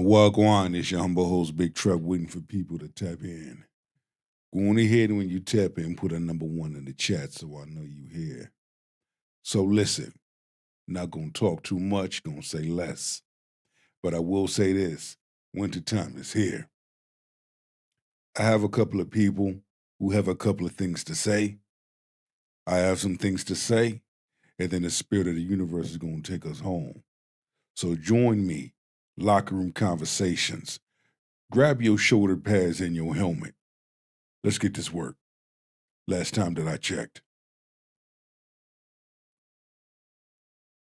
Wagwan is your humble host, Big Truck, waiting for people to tap in. Go on ahead and when you tap in, put a number 1 in the chat so I know you here. So listen, not gonna talk too much, gonna say less. But I will say this, wintertime is here. I have a couple of people who have a couple of things to say. I have some things to say, and then the spirit of the universe is gonna take us home. So join me, Locker Room Conversations. Grab your shoulder pads and your helmet. Let's get this work. Last time that I checked.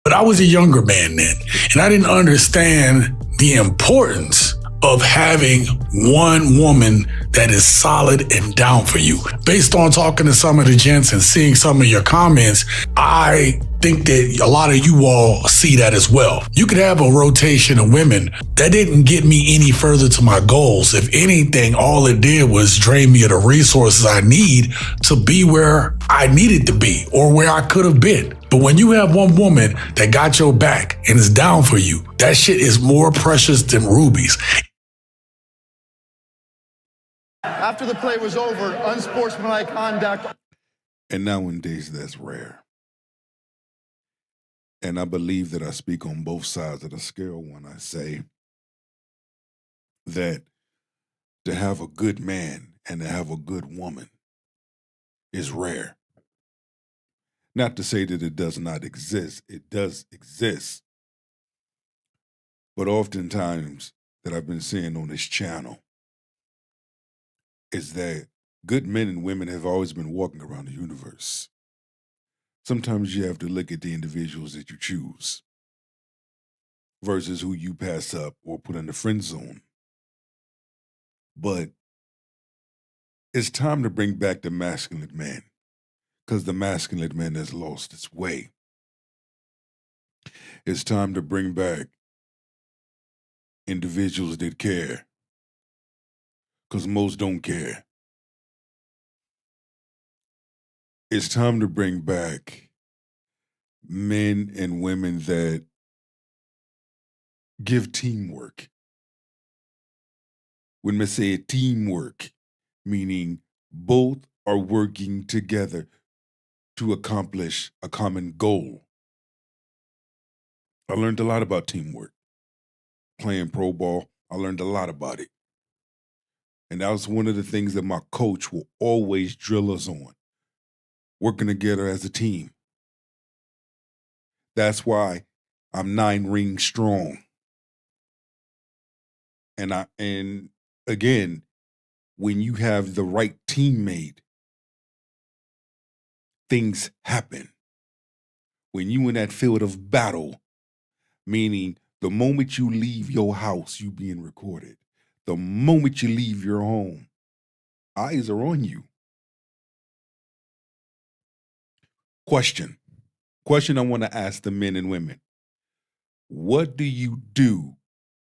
But I was a younger man then, and I didn't understand the importance of having one woman that is solid and down for you. Based on talking to some of the gents and seeing some of your comments, I think that a lot of you all see that as well. You could have a rotation of women that didn't get me any further to my goals. If anything, all it did was drain me of the resources I need to be where I needed to be or where I could have been. But when you have one woman that got your back and is down for you, that shit is more precious than rubies. After the play was over, unsportsmanlike conduct. And nowadays, that's rare. And I believe that I speak on both sides of the scale when I say that to have a good man and to have a good woman is rare. Not to say that it does not exist. It does exist. But oftentimes that I've been seeing on this channel is that good men and women have always been walking around the universe. Sometimes you have to look at the individuals that you choose versus who you pass up or put in the friend zone. But it's time to bring back the masculine man because the masculine man has lost its way. It's time to bring back individuals that care because most don't care. It's time to bring back men and women that give teamwork. When I say teamwork, meaning both are working together to accomplish a common goal. I learned a lot about teamwork. Playing pro ball, I learned a lot about it. And that was one of the things that my coach will always drill us on. Working together as a team. That's why I'm 9 rings strong. And again, when you have the right teammate, things happen. When you in that field of battle, meaning the moment you leave your house, you being recorded. The moment you leave your home, eyes are on you. Question I want to ask the men and women. What do you do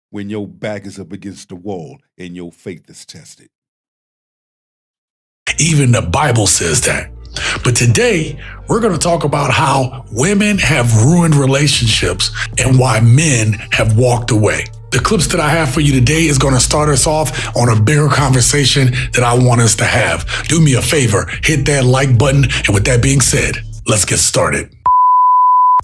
when your back is up against the wall and your faith is tested? Even the Bible says that. But today, we're going to talk about how women have ruined relationships and why men have walked away. The clips that I have for you today is going to start us off on a bigger conversation that I want us to have. Do me a favor, hit that like button, and with that being said, let's get started.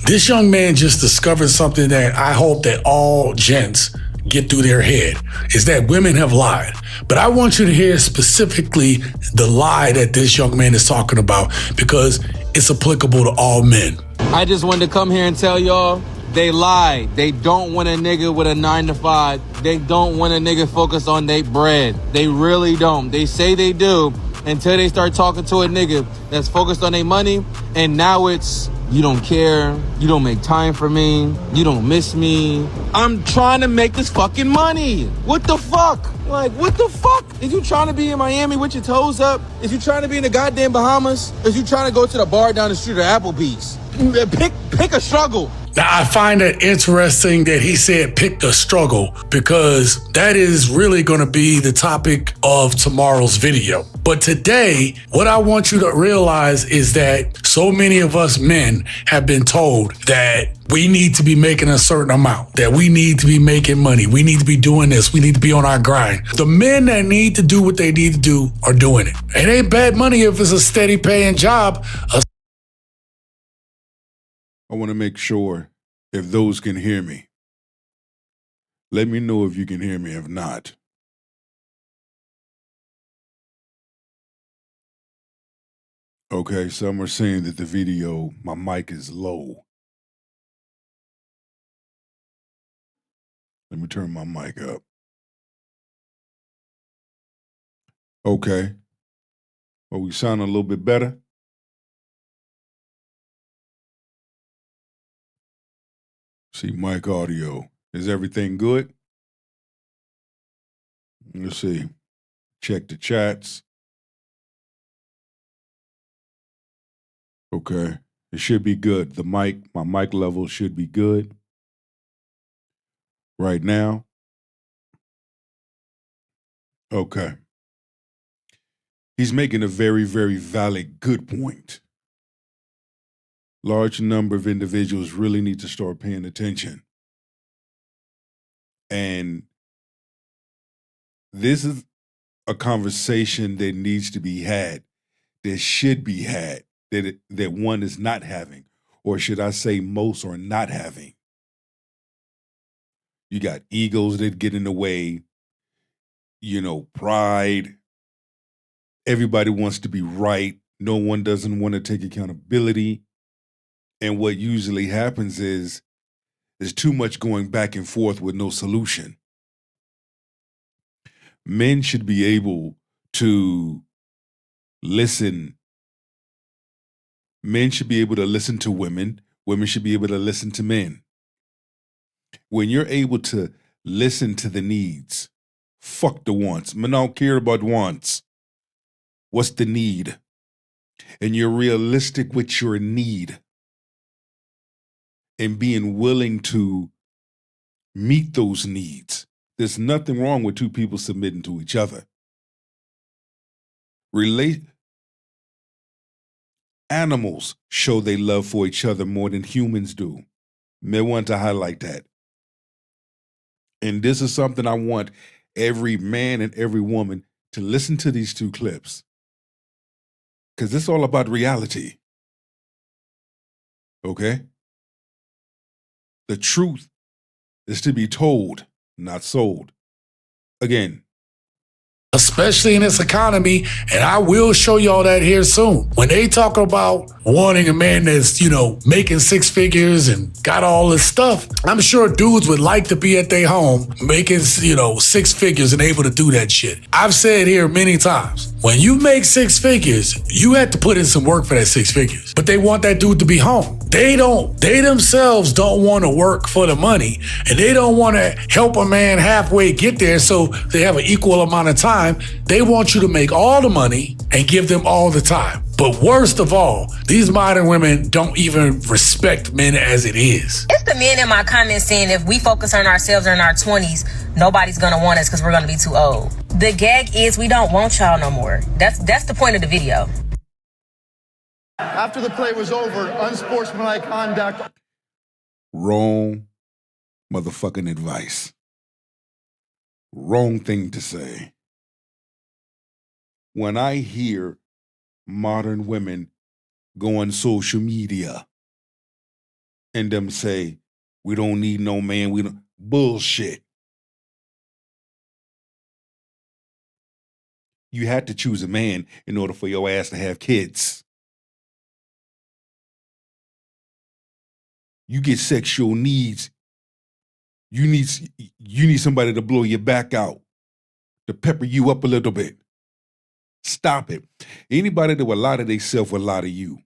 This young man just discovered something that I hope that all gents get through their head, is that women have lied. But I want you to hear specifically the lie that this young man is talking about because it's applicable to all men. I just wanted to come here and tell y'all, they lie. They don't want a nigga with a 9 to 5. They don't want a nigga focused on their bread. They really don't. They say they do until they start talking to a nigga that's focused on their money, and now it's, you don't care, you don't make time for me, you don't miss me. I'm trying to make this fucking money. What the fuck? Like, what the fuck? Is you trying to be in Miami with your toes up? Is you trying to be in the goddamn Bahamas? Is you trying to go to the bar down the street or Applebee's? Pick a struggle. Now, I find it interesting that he said pick the struggle, because that is really going to be the topic of tomorrow's video. But today, what I want you to realize is that so many of us men have been told that we need to be making a certain amount, that we need to be making money, we need to be doing this, we need to be on our grind. The men that need to do what they need to do are doing it. It ain't bad money if it's a steady paying job. I want to make sure if those can hear me. Let me know if you can hear me. If not, okay, some are saying that the video, my mic is low. Let me turn my mic up. Okay. Oh, we sound a little bit better? See, mic audio. Is everything good? Let's see. Check the chats. Okay. It should be good. My mic level should be good right now. Okay. He's making a very, very valid, good point. Large number of individuals really need to start paying attention. And this is a conversation that needs to be had, that should be had, that one is not having, or should I say most are not having. You got egos that get in the way, pride. Everybody wants to be right. No one doesn't want to take accountability. And what usually happens is there's too much going back and forth with no solution. Men should be able to listen. Men should be able to listen to women. Women should be able to listen to men. When you're able to listen to the needs, fuck the wants. Men don't care about wants. What's the need? And you're realistic with your need and being willing to meet those needs. There's nothing wrong with two people submitting to each other. Animals show they love for each other more than humans do. May want to highlight that. And this is something I want every man and every woman to listen to these two clips. Because it's all about reality. Okay? The truth is to be told, not sold. Again, especially in this economy, and I will show y'all that here soon. When they talk about wanting a man that's, making six figures and got all this stuff, I'm sure dudes would like to be at their home making, six figures and able to do that shit. I've said here many times, when you make six figures, you have to put in some work for that six figures. But they want that dude to be home. They themselves don't want to work for the money, and they don't want to help a man halfway get there so they have an equal amount of time. They want you to make all the money and give them all the time. But worst of all, these modern women don't even respect men as it is. It's the men in my comments saying if we focus on ourselves in our 20s, nobody's going to want us because we're going to be too old. The gag is we don't want y'all no more. That's the point of the video. After the play was over, unsportsmanlike conduct. Wrong motherfucking advice. Wrong thing to say. When I hear modern women go on social media and them say, we don't need no man, we don't, bullshit. You had to choose a man in order for your ass to have kids. You get sexual needs. You need somebody to blow your back out, to pepper you up a little bit. Stop it. Anybody that will lie to themselves will lie to you.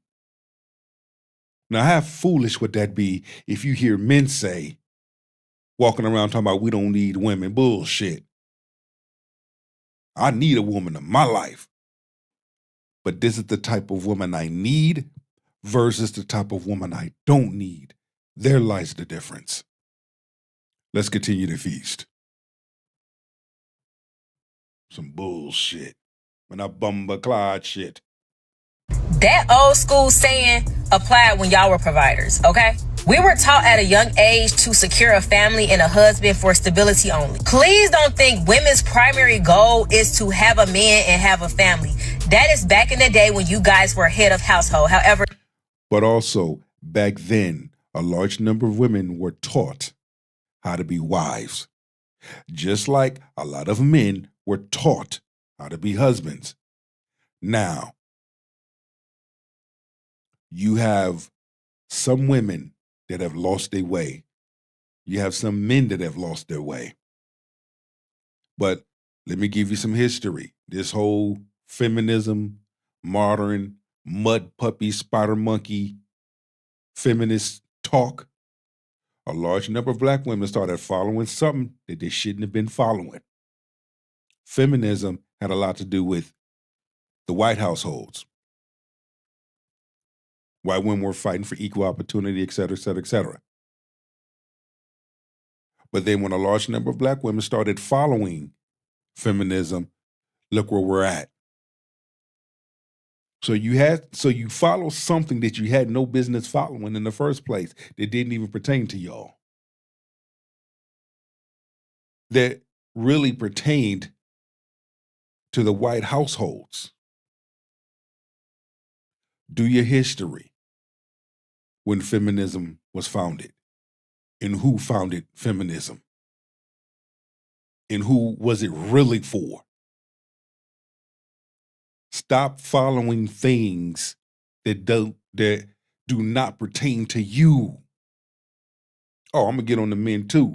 Now, how foolish would that be if you hear men say, walking around talking about we don't need women? Bullshit. I need a woman in my life. But this is the type of woman I need versus the type of woman I don't need. There lies the difference. Let's continue to feast. Some bullshit. When I bumba shit. That old school saying applied when y'all were providers, okay? We were taught at a young age to secure a family and a husband for stability only. Please don't think women's primary goal is to have a man and have a family. That is back in the day when you guys were head of household. However, but also back then, a large number of women were taught how to be wives, just like a lot of men were taught how to be husbands. Now, you have some women that have lost their way. You have some men that have lost their way. But let me give you some history. This whole feminism, modern, mud puppy, spider monkey, feminist talk, a large number of black women started following something that they shouldn't have been following. Feminism had a lot to do with the white households. White women were fighting for equal opportunity, et cetera, et cetera, et cetera. But then when a large number of black women started following feminism, look where we're at. So you follow something that you had no business following in the first place that didn't even pertain to y'all. That really pertained to the white households. Do your history when feminism was founded, and who founded feminism, and who was it really for. Stop following things that do not pertain to you. Oh, I'm gonna get on the men too.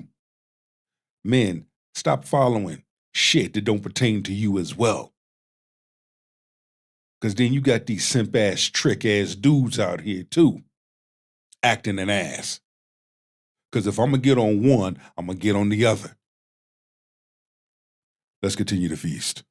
Men, stop following shit that don't pertain to you as well. Because then you got these simp ass, trick ass dudes out here too, acting an ass. Because if I'm gonna get on one, I'm gonna get on the other. Let's continue to feast.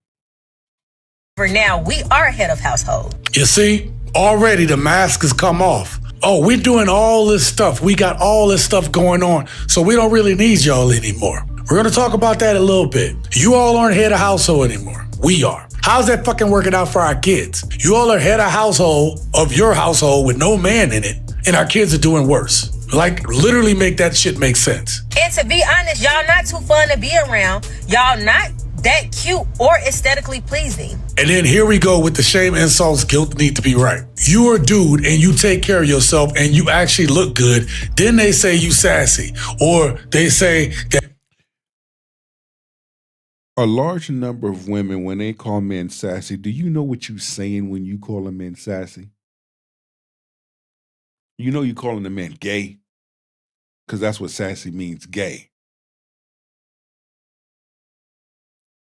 for now, we are head of household. You see, already the mask has come off. Oh, we're doing all this stuff. We got all this stuff going on, so we don't really need y'all anymore. We're going to talk about that a little bit. You all aren't head of household anymore. We are. How's that fucking working out for our kids? You all are head of household of your household with no man in it, and our kids are doing worse. Like, literally make that shit make sense. And to be honest, y'all not too fun to be around. Y'all not that cute or aesthetically pleasing. And then here we go with the shame, insults, guilt need to be right. You're a dude and you take care of yourself and you actually look good. Then they say you sassy, or they say that. A large number of women, when they call men sassy, do you know what you're saying when you call a man sassy? You know you're calling a man gay, because that's what sassy means, gay.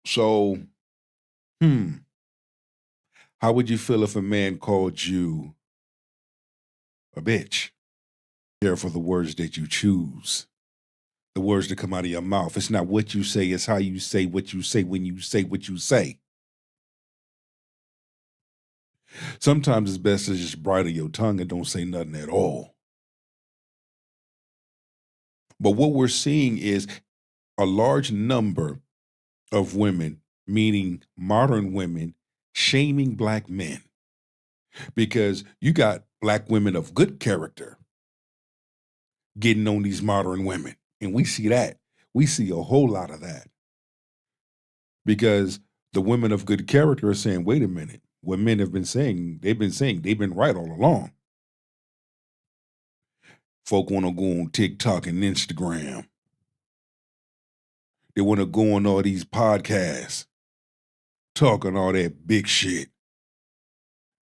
So, how would you feel if a man called you a bitch? Careful the words that you choose, the words that come out of your mouth. It's not what you say, it's how you say what you say when you say what you say. Sometimes it's best to just bridle your tongue and don't say nothing at all. But what we're seeing is a large number of women, meaning modern women, shaming black men. Because you got black women of good character getting on these modern women. And we see that. We see a whole lot of that. Because the women of good character are saying, wait a minute, what men have been saying, they've been right all along. Folk want to go on TikTok and Instagram. They want to go on all these podcasts, talking all that big shit,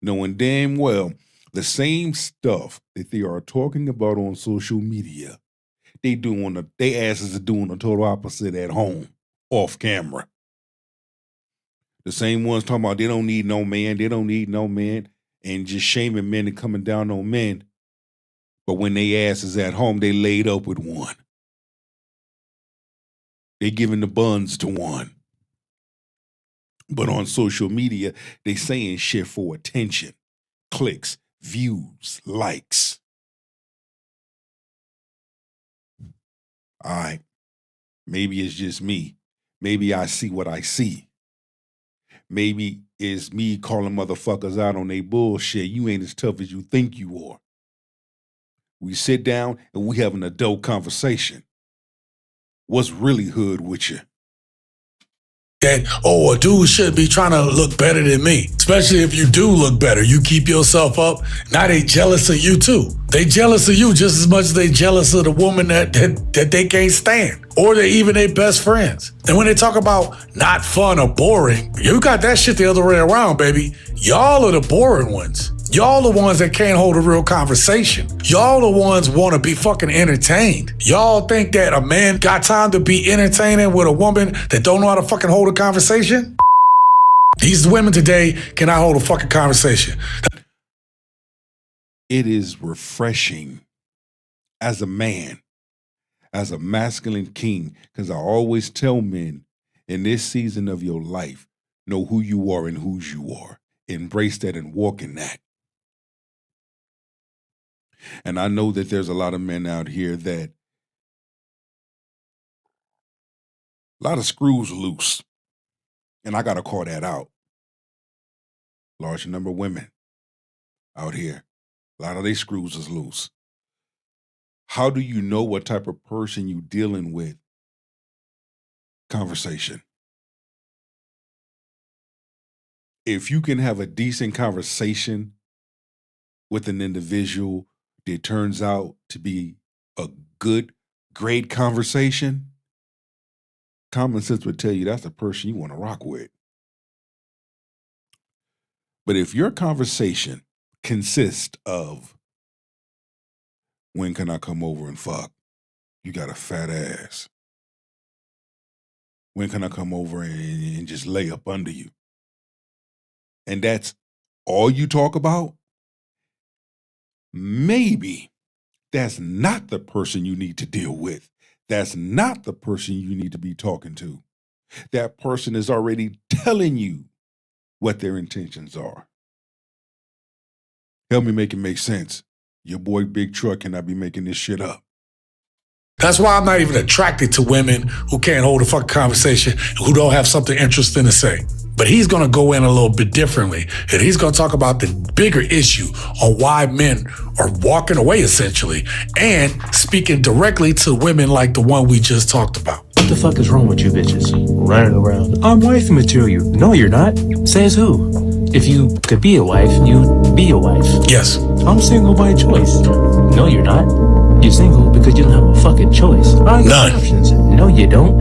knowing damn well the same stuff that they are talking about on social media, they asses are doing the total opposite at home, off camera. The same ones talking about they don't need no man, and just shaming men and coming down on men. But when they asses at home, they laid up with one. They giving the buns to one. But on social media, they saying shit for attention, clicks, views, likes. All right, maybe it's just me. Maybe I see what I see. Maybe it's me calling motherfuckers out on they bullshit. You ain't as tough as you think you are. We sit down and we have an adult conversation. What's really hood with you? That, a dude should be trying to look better than me. Especially if you do look better. You keep yourself up. Now they jealous of you too. They jealous of you just as much as they jealous of the woman that they can't stand. Or they even their best friends. And when they talk about not fun or boring, you got that shit the other way around, baby. Y'all are the boring ones. Y'all the ones that can't hold a real conversation. Y'all the ones want to be fucking entertained. Y'all think that a man got time to be entertaining with a woman that don't know how to fucking hold a conversation? These women today cannot hold a fucking conversation. It is refreshing as a man, as a masculine king, because I always tell men in this season of your life, know who you are and whose you are. Embrace that and walk in that. And I know that there's a lot of men out here that a lot of screws loose. And I got to call that out. Large number of women out here. A lot of these screws is loose. How do you know what type of person you dealing with? Conversation. If you can have a decent conversation with an individual that turns out to be a good, great conversation, common sense would tell you that's the person you want to rock with. But if your conversation consists of, when can I come over and fuck? You got a fat ass. When can I come over and just lay up under you? And that's all you talk about? Maybe that's not the person you need to deal with. That's not the person you need to be talking to. That person is already telling you what their intentions are. Help me make it make sense. Your boy Big Truck cannot be making this shit up. That's why I'm not even attracted to women who can't hold a fucking conversation, who don't have something interesting to say. But he's going to go in a little bit differently. And he's going to talk about the bigger issue on why men are walking away, essentially, and speaking directly to women like the one we just talked about. What the fuck is wrong with you bitches? Running around. I'm wife material. No, you're not. Says who? If you could be a wife, you'd be a wife. Yes. I'm single by choice. No, you're not. You're single because you don't have a fucking choice. I got options. No, you don't.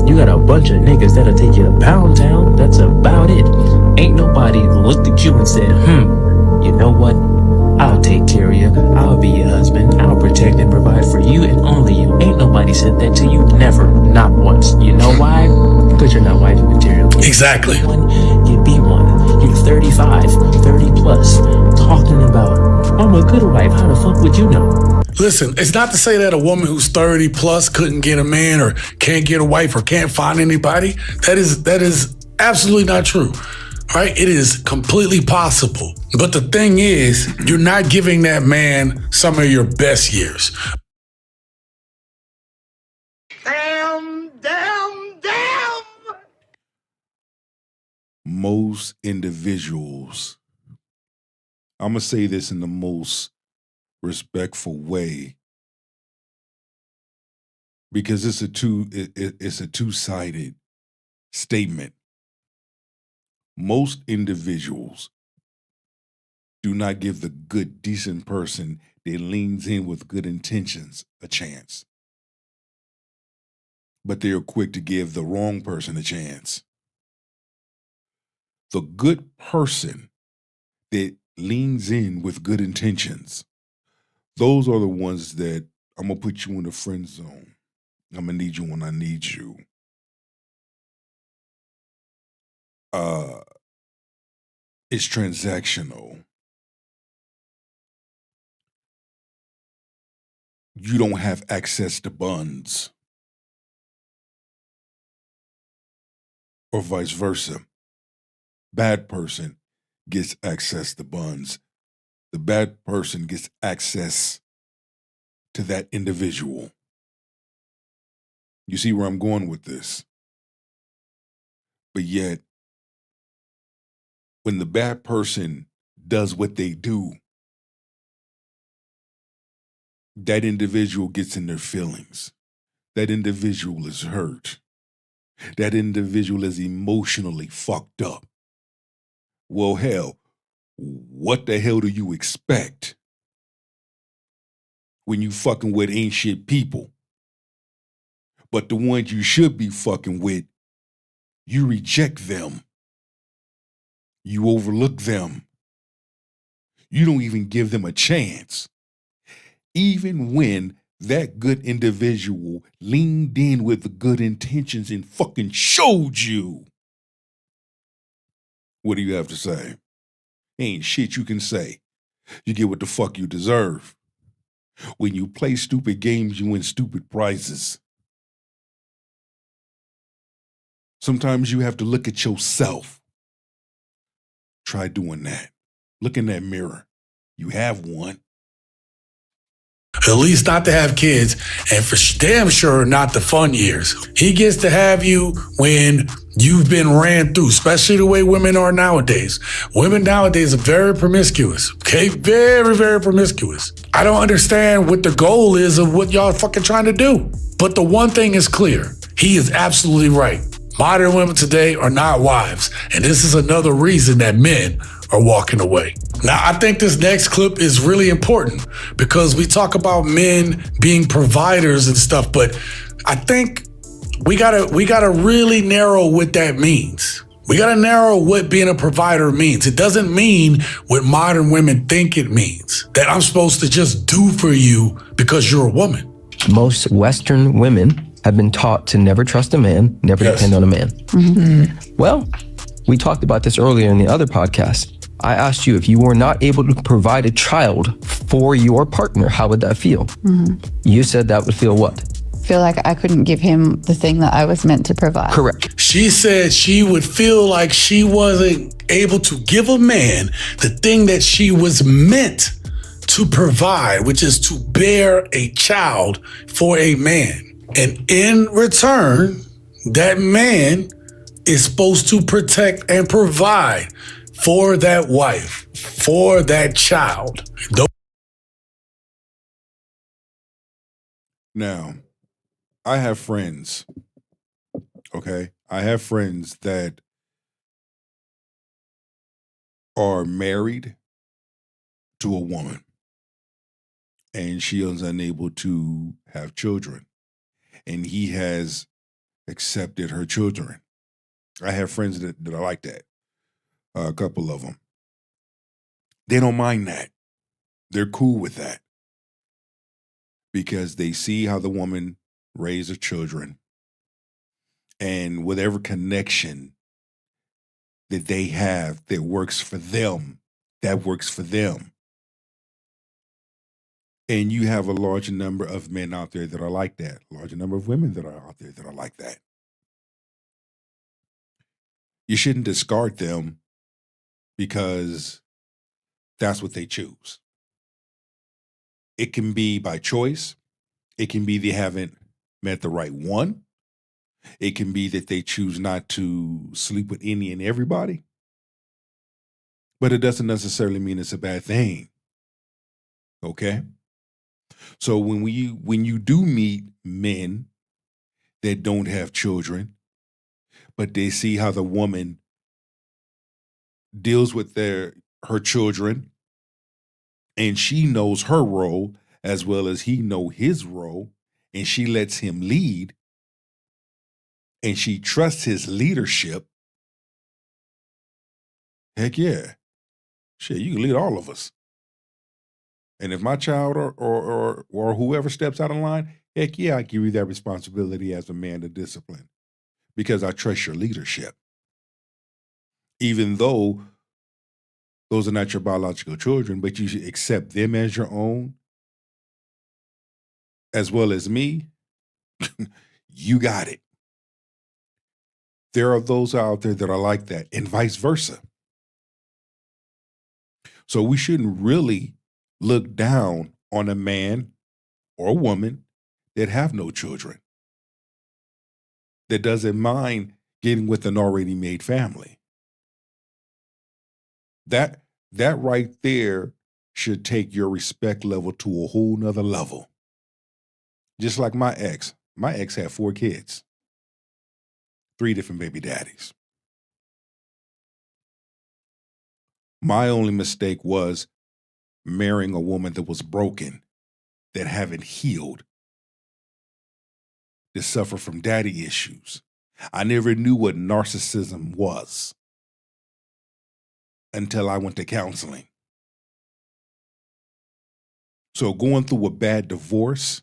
You got a bunch of niggas that'll take you to Pound Town. That's about it. Ain't nobody looked at you and said, you know what? I'll take care of you. I'll be your husband. I'll protect and provide for you and only you. Ain't nobody said that to you. Never. Not once. You know why? Because you're not wife material. Exactly. You be one. You're 35, 30 plus, talking about, I'm a good wife. How the fuck would you know? Listen, it's not to say that a woman who's 30 plus couldn't get a man or can't get a wife or can't find anybody. That is absolutely not true. Right? It is completely possible. But the thing is, you're not giving that man some of your best years. Damn. Most individuals, I'm going to say this in the most respectful way, because it's a two-sided statement. Most individuals do not give the good, decent person that leans in with good intentions a chance. But they are quick to give the wrong person a chance. The good person that leans in with good intentions, those are the ones that I'm going to put you in the friend zone. I'm going to need you when I need you. It's transactional. You don't have access to buns. Or vice versa. Bad person gets access to buns. The bad person gets access to that individual. You see where I'm going with this? But yet, when the bad person does what they do, that individual gets in their feelings. That individual is hurt. That individual is emotionally fucked up. Well, hell, what the hell do you expect when you fucking with ain't shit people? But the ones you should be fucking with, you reject them. You overlook them. You don't even give them a chance. Even when that good individual leaned in with the good intentions and fucking showed you. What do you have to say? Ain't shit you can say. You get what the fuck you deserve. When you play stupid games, you win stupid prizes. Sometimes you have to look at yourself. Try doing that. Look in that mirror. You have one. At least not to have kids, and for damn sure not the fun years. He gets to have you when you've been ran through, especially the way women are nowadays. Women nowadays are very promiscuous, okay? Very, very promiscuous. I don't understand what the goal is of what y'all fucking trying to do. But the one thing is clear. He is absolutely right. Modern women today are not wives, and this is another reason that men are walking away. Now, I think this next clip is really important because we talk about men being providers and stuff, but I think we gotta really narrow what that means. We gotta narrow what being a provider means. It doesn't mean what modern women think it means, that I'm supposed to just do for you because you're a woman. Most Western women have been taught to never trust a man, never depend on a man. Well, we talked about this earlier in the other podcast. I asked you if you were not able to provide a child for your partner, how would that feel? You said that would feel what? Feel like I couldn't give him the thing that I was meant to provide. Correct. She said she would feel like she wasn't able to give a man the thing that she was meant to provide, which is to bear a child for a man. And in return, that man is supposed to protect and provide for that wife, for that child. Now, I have friends, okay? I have friends that are married to a woman, and she is unable to have children, and he has accepted her children. I have friends that are like that. A couple of them. They don't mind that. They're cool with that because they see how the woman raised her children, and whatever connection that they have that works for them, that works for them. And you have a large number of men out there that are like that, a large number of women that are out there that are like that. You shouldn't discard them because that's what they choose. It can be by choice. It can be they haven't met the right one. It can be that they choose not to sleep with any and everybody. But it doesn't necessarily mean it's a bad thing. Okay? So when you do meet men that don't have children, but they see how the woman deals with her children, and she knows her role as well as he know his role, and she lets him lead, and she trusts his leadership, heck yeah. Shit, you can lead all of us. And if my child or whoever steps out of line, heck yeah, I give you that responsibility as a man to discipline because I trust your leadership. Even though those are not your biological children, but you should accept them as your own, as well as me, you got it. There are those out there that are like that, and vice versa. So we shouldn't really look down on a man or a woman that have no children. that doesn't mind getting with an already made family. That right there should take your respect level to a whole nother level. Just like my ex. My ex had 4 kids, 3 different baby daddies. My only mistake was marrying a woman that was broken, that haven't healed, that suffered from daddy issues. I never knew what narcissism was until I went to counseling. So going through a bad divorce,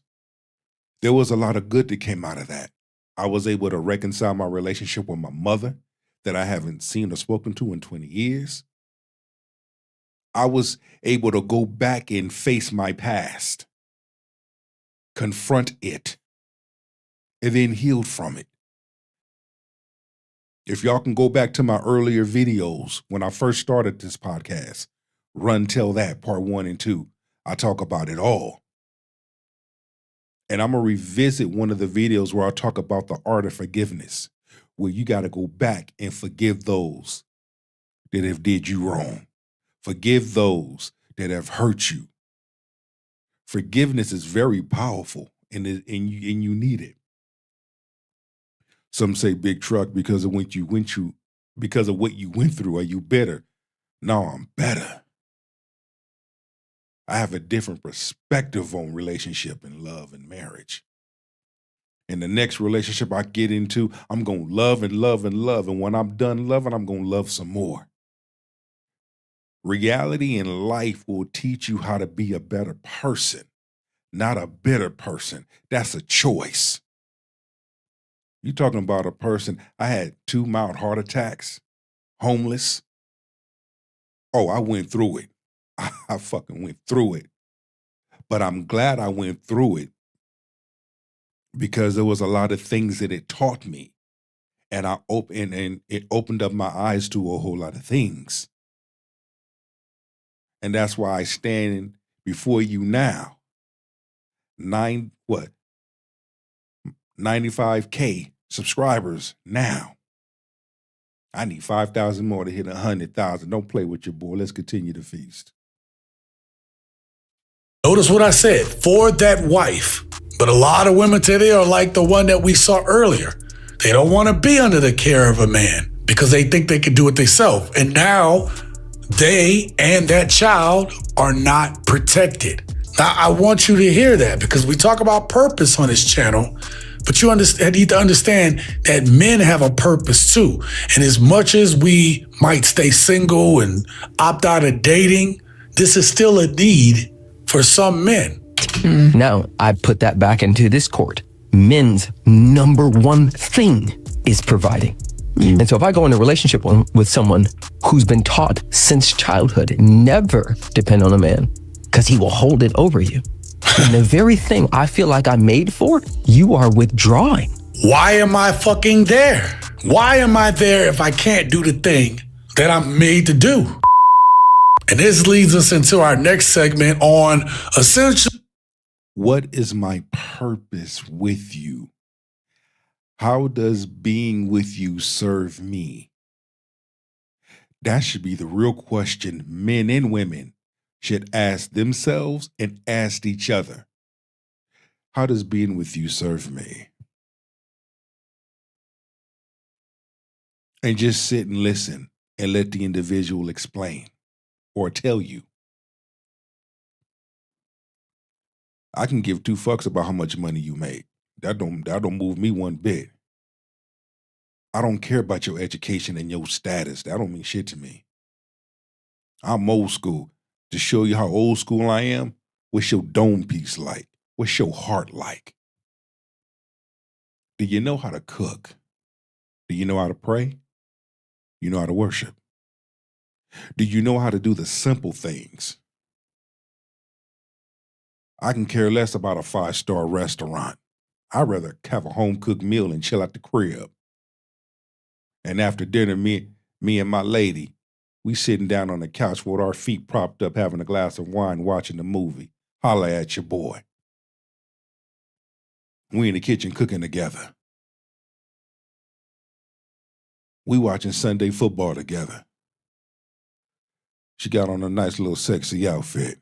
there was a lot of good that came out of that. I was able to reconcile my relationship with my mother that I haven't seen or spoken to in 20 years. I was able to go back and face my past, confront it, and then heal from it. If y'all can go back to my earlier videos when I first started this podcast, Run Tell That, part 1 and 2, I talk about it all. And I'm going to revisit one of the videos where I talk about the art of forgiveness, where you got to go back and forgive those that have did you wrong. Forgive those that have hurt you. Forgiveness is very powerful, and you need it. Some say, Big Truck, because of what you went through, are you better? No, I'm better. I have a different perspective on relationship and love and marriage. In the next relationship I get into, I'm going to love and love and love. And when I'm done loving, I'm going to love some more. Reality in life will teach you how to be a better person, not a bitter person. That's a choice. You're talking about a person, I had 2 mild heart attacks, homeless. Oh, I went through it. I fucking went through it. But I'm glad I went through it because there was a lot of things that it taught me. And it opened up my eyes to a whole lot of things. And that's why I stand before you now. 95K subscribers now. I need 5,000 more to hit 100,000. Don't play with your boy. Let's continue the feast. Notice what I said, for that wife. But a lot of women today are like the one that we saw earlier. They don't want to be under the care of a man because they think they can do it themselves. And now they and that child are not protected. Now, I want you to hear that because we talk about purpose on this channel, but you need to understand that men have a purpose too. And as much as we might stay single and opt out of dating, this is still a need for some men. Now, I put that back into this court. Men's number one thing is providing. And so if I go in a relationship with someone who's been taught since childhood, never depend on a man, because he will hold it over you. And the very thing I feel like I'm made for, you are withdrawing. Why am I fucking there? Why am I there if I can't do the thing that I'm made to do? And this leads us into our next segment on essential. What is my purpose with you? How does being with you serve me? That should be the real question men and women should ask themselves and ask each other. How does being with you serve me? And just sit and listen and let the individual explain or tell you. I can give 2 fucks about how much money you make. That don't move me one bit. I don't care about your education and your status. That don't mean shit to me. I'm old school. To show you how old school I am, what's your dome piece like? What's your heart like? Do you know how to cook? Do you know how to pray? You know how to worship? Do you know how to do the simple things? I can care less about a 5-star restaurant. I'd rather have a home-cooked meal and chill at the crib. And after dinner, me and my lady, we sitting down on the couch with our feet propped up, having a glass of wine, watching the movie. Holla at your boy. We in the kitchen cooking together. We watching Sunday football together. She got on a nice little sexy outfit.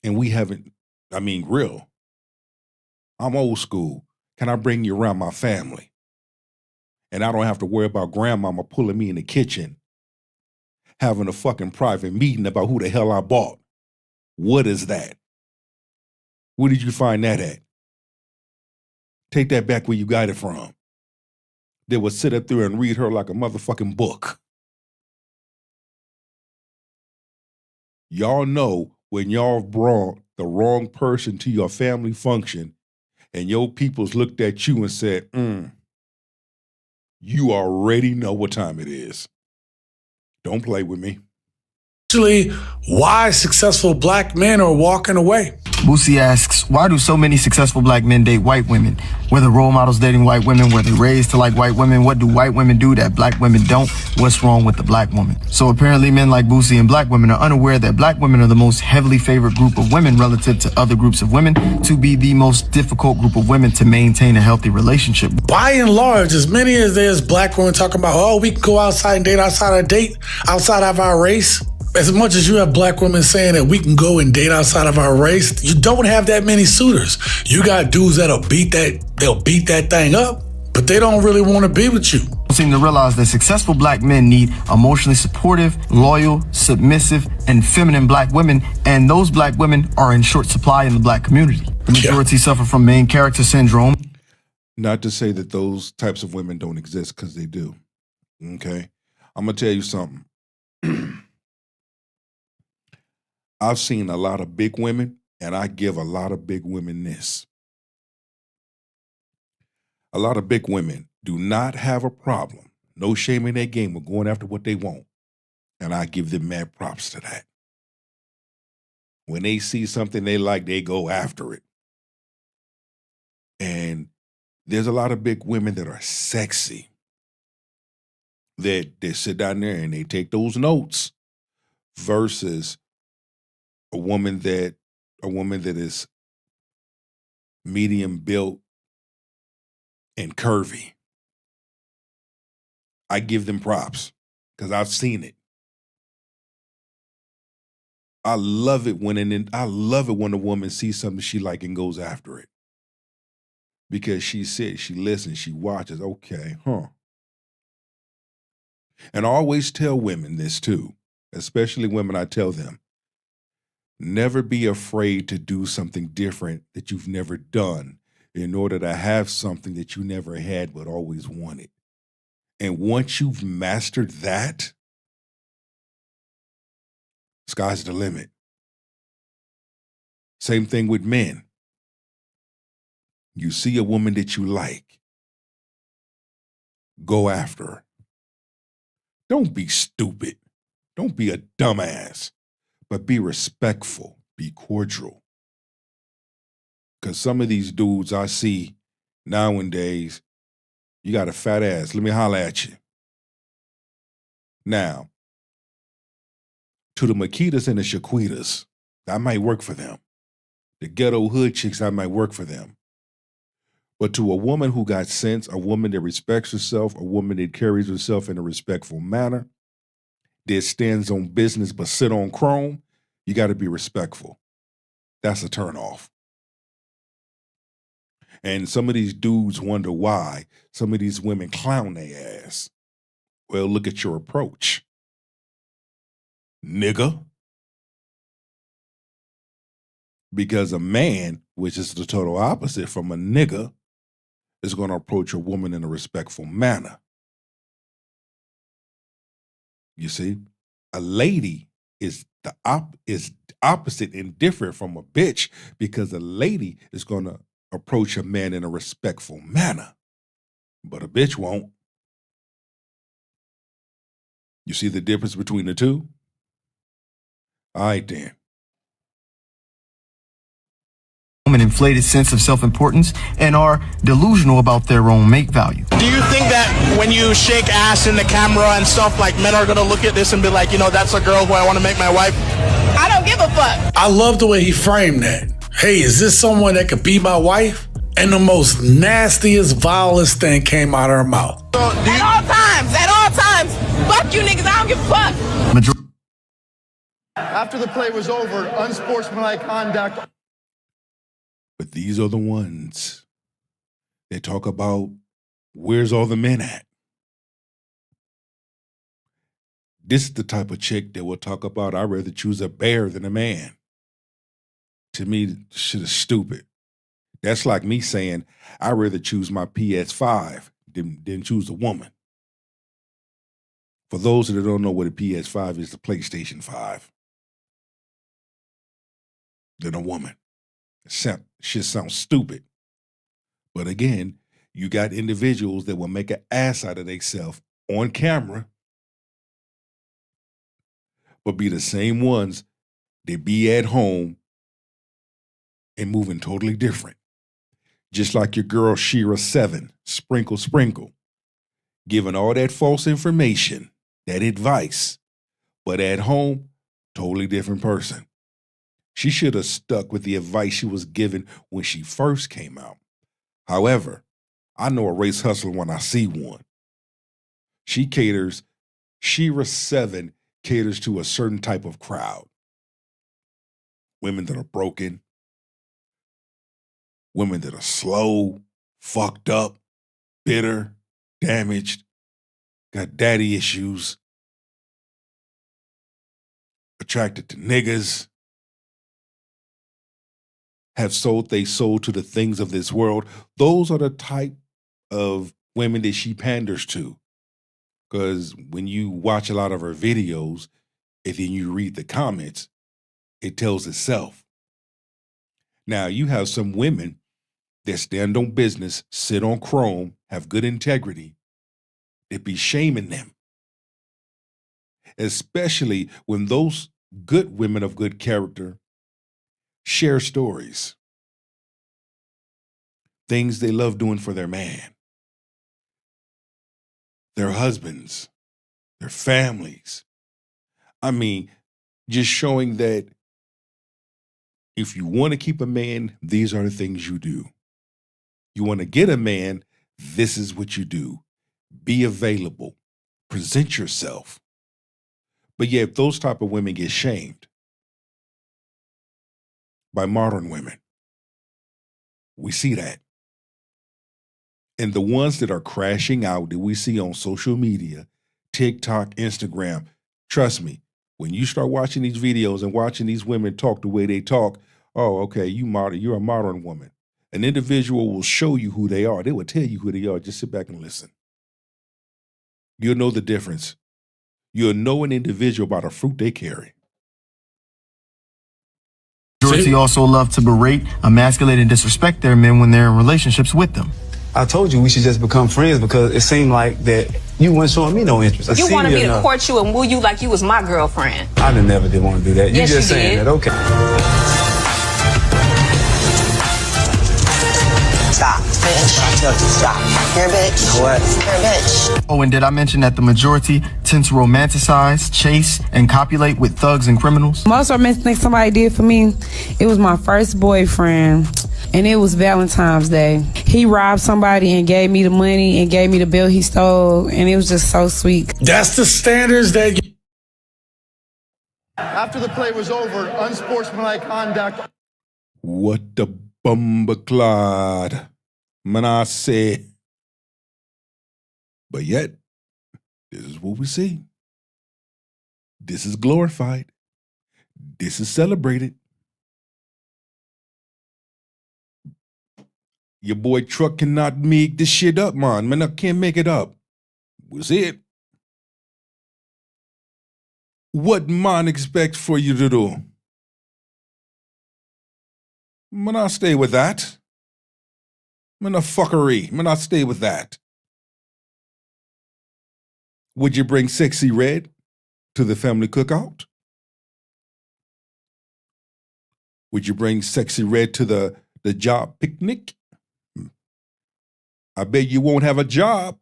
And we haven't, real. I'm old school. Can I bring you around my family? And I don't have to worry about grandmama pulling me in the kitchen, having a fucking private meeting about who the hell I bought. What is that? Where did you find that at? Take that back where you got it from. They would sit up there and read her like a motherfucking book. Y'all know when y'all brought the wrong person to your family function and your peoples looked at you and said, you already know what time it is. Don't play with me. Actually, why successful black men are walking away. Boosie asks, why do so many successful black men date white women? Were the role models dating white women? Were they raised to like white women? What do white women do that black women don't? What's wrong with the black woman? So apparently men like Boosie and black women are unaware that black women are the most heavily favored group of women relative to other groups of women, to be the most difficult group of women to maintain a healthy relationship. By and large, as many as there's black women talking about, oh, we can go outside and date outside of our race. As much as you have black women saying that we can go and date outside of our race, you don't have that many suitors. You got dudes they'll beat that thing up, but they don't really want to be with you. Seem to realize that successful black men need emotionally supportive, loyal, submissive, and feminine black women, and those black women are in short supply in the black community. The majority suffer from main character syndrome. Not to say that those types of women don't exist, because they do. Okay? I'm going to tell you something. I've seen a lot of big women, and I give a lot of big women this. A lot of big women do not have a problem, no shame in their game, of going after what they want. And I give them mad props to that. When they see something they like, they go after it. And there's a lot of big women that are sexy. That they sit down there and they take those notes versus a woman that is medium built and curvy. I give them props because I've seen it. I love it when a woman sees something she like and goes after it. Because she sits, she listens, she watches. Okay, And I always tell women this too, especially women. I tell them, never be afraid to do something different that you've never done in order to have something that you never had but always wanted. And once you've mastered that, sky's the limit. Same thing with men. You see a woman that you like, go after her. Don't be stupid. Don't be a dumbass. But be respectful, be cordial. Because some of these dudes I see nowadays, you got a fat ass, let me holler at you. Now, to the Makitas and the Shaquitas, that might work for them. The ghetto hood chicks, that might work for them. But to a woman who got sense, a woman that respects herself, a woman that carries herself in a respectful manner, that stands on business but sit on chrome, you got to be respectful. That's a turnoff. And some of these dudes wonder why some of these women clown their ass. Well, look at your approach, nigga. Because a man, which is the total opposite from a nigga, is going to approach a woman in a respectful manner. You see, a lady is the opposite and different from a bitch, because a lady is going to approach a man in a respectful manner, but a bitch won't. You see the difference between the two? All right, then. An inflated sense of self-importance and are delusional about their own mate value. Do you think that when you shake ass in the camera and stuff, like, men are gonna look at this and be like, that's a girl who I want to make my wife? I don't give a fuck. I love the way he framed that. Hey, is this someone that could be my wife? And the most nastiest, vilest thing came out of her mouth. At all times, fuck you niggas, I don't give a fuck. After the play was over, unsportsmanlike conduct. But these are the ones that talk about where's all the men at. This is the type of chick that will talk about I'd rather choose a bear than a man. To me, shit is stupid. That's like me saying I'd rather choose my PS5 than choose a woman. For those that don't know what a PS5 is, the PlayStation 5. Than a woman. Shit sounds stupid. But again, you got individuals that will make an ass out of themselves on camera, but be the same ones that be at home and moving totally different. Just like your girl Shira 7, sprinkle, giving all that false information, that advice, but at home, totally different person. She should have stuck with the advice she was given when she first came out. However, I know a race hustler when I see one. Shira 7 caters to a certain type of crowd. Women that are broken, women that are slow, fucked up, bitter, damaged, got daddy issues, attracted to niggas, have sold they soul to the things of this world. Those are the type of women that she panders to. Because when you watch a lot of her videos, and then you read the comments, it tells itself. Now, you have some women that stand on business, sit on chrome, have good integrity, that be shaming them. Especially when those good women of good character share stories, things they love doing for their man, their husbands, their families. I mean, just showing that if you want to keep a man, these are the things you do. You want to get a man, this is what you do. Be available. Present yourself. But yet, if those type of women get shamed by modern women, we see that. And the ones that are crashing out that we see on social media, TikTok, Instagram, trust me, when you start watching these videos and watching these women talk the way they talk, oh, okay, you're a modern woman. An individual will show you who they are. They will tell you who they are. Just sit back and listen. You'll know the difference. You'll know an individual by the fruit they carry. Majority also love to berate, emasculate, and disrespect their men when they're in relationships with them. I told you we should just become friends because it seemed like that you weren't showing me no interest. You wanted me to court you and woo you like you was my girlfriend. I never did want to do that. Yes, you just you saying did. that, okay. Stop. I tell you, stop. You're a bitch. What? You're a bitch. Oh, and did I mention that the majority tend to romanticize, chase, and copulate with thugs and criminals? Most romantic thing somebody did for me, it was my first boyfriend, and it was Valentine's Day. He robbed somebody and gave me the money and gave me the bill he stole, and it was just so sweet. That's the standards that After the play was over, unsportsmanlike conduct. What the bumbaclad, man, I say. But yet, this is what we see. This is glorified. This is celebrated. Your boy Truck cannot make this shit up, man. Man, I can't make it up. Was it? What man expects for you to do? Man, I stay with that. Man, a fuckery. Man, I stay with that. Would you bring Sexy Red to the family cookout? Would you bring Sexy Red to the job picnic? I bet you won't have a job.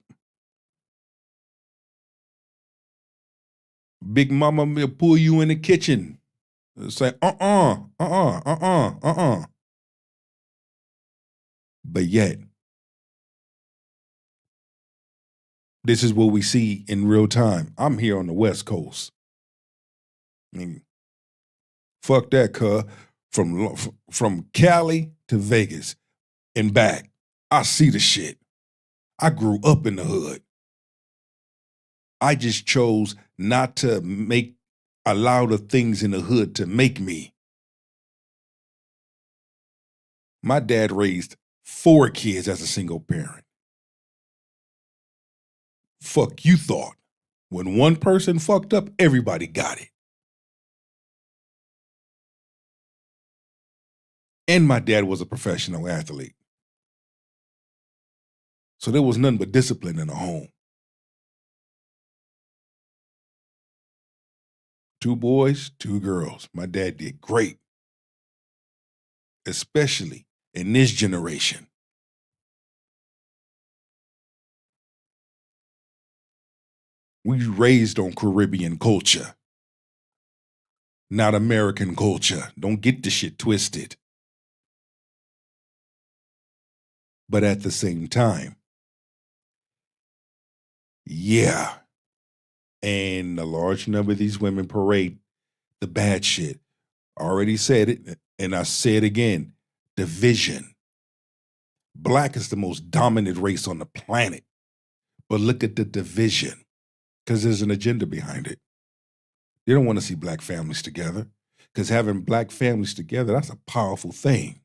Big Mama will pull you in the kitchen. Say, But yet, this is what we see in real time. I'm here on the West Coast. I mean, fuck that, cuh. From Cali to Vegas and back, I see the shit. I grew up in the hood. I just chose not to allow the things in the hood to make me. My dad raised 4 kids as a single parent. Fuck you thought. When one person fucked up, everybody got it. And my dad was a professional athlete. So there was nothing but discipline in the home. 2 boys, 2 girls. My dad did great. Especially in this generation. We raised on Caribbean culture, not American culture. Don't get the shit twisted. But at the same time, yeah. And a large number of these women parade the bad shit. I already said it, and I say it again. Division. Black is the most dominant race on the planet. But look at the division, because there's an agenda behind it. They don't want to see black families together, because having black families together, that's a powerful thing.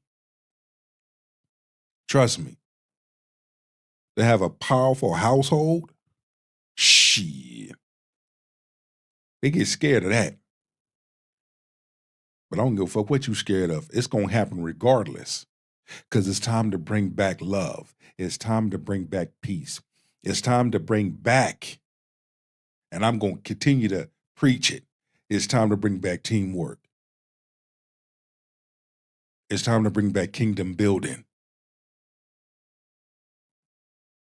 Trust me. To have a powerful household, shit. They get scared of that. But I don't give a fuck what you scared of. It's going to happen regardless. Because it's time to bring back love. It's time to bring back peace. It's time to bring back, and I'm going to continue to preach it, it's time to bring back teamwork. It's time to bring back kingdom building.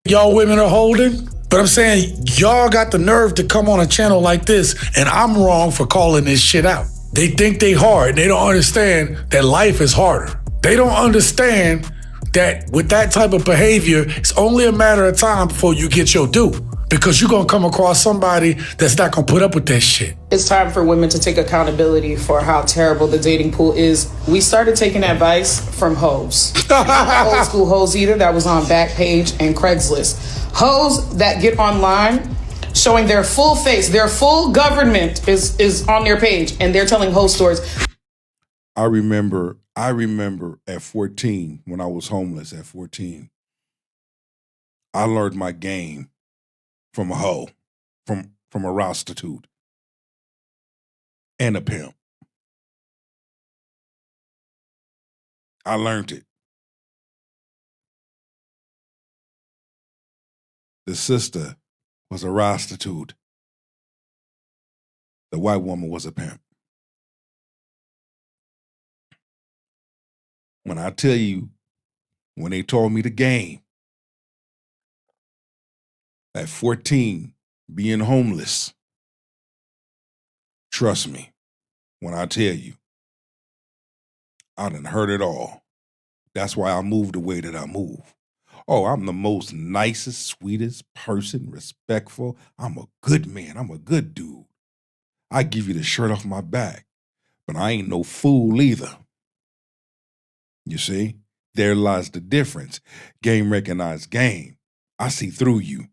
Y'all women are holding, but I'm saying y'all got the nerve to come on a channel like this, and I'm wrong for calling this shit out. They think they hard, and they don't understand that life is harder. They don't understand that with that type of behavior, it's only a matter of time before you get your due, because you're gonna come across somebody that's not gonna put up with that shit. It's time for women to take accountability for how terrible the dating pool is. We started taking advice from hoes. Not old school hoes either, that was on Backpage and Craigslist. Hoes that get online showing their full face, their full government is on their page, and they're telling hoe stories. I remember at 14, when I was homeless at 14, I learned my game from a hoe, from a prostitute, and a pimp. I learned it. The sister was a prostitute. The white woman was a pimp. When I tell you, when they taught me the game, at 14, being homeless, trust me, when I tell you, I done heard it all. That's why I moved the way that I move. Oh, I'm the most nicest, sweetest person, respectful. I'm a good man. I'm a good dude. I give you the shirt off my back, but I ain't no fool either. You see, there lies the difference. Game recognized game. I see through you.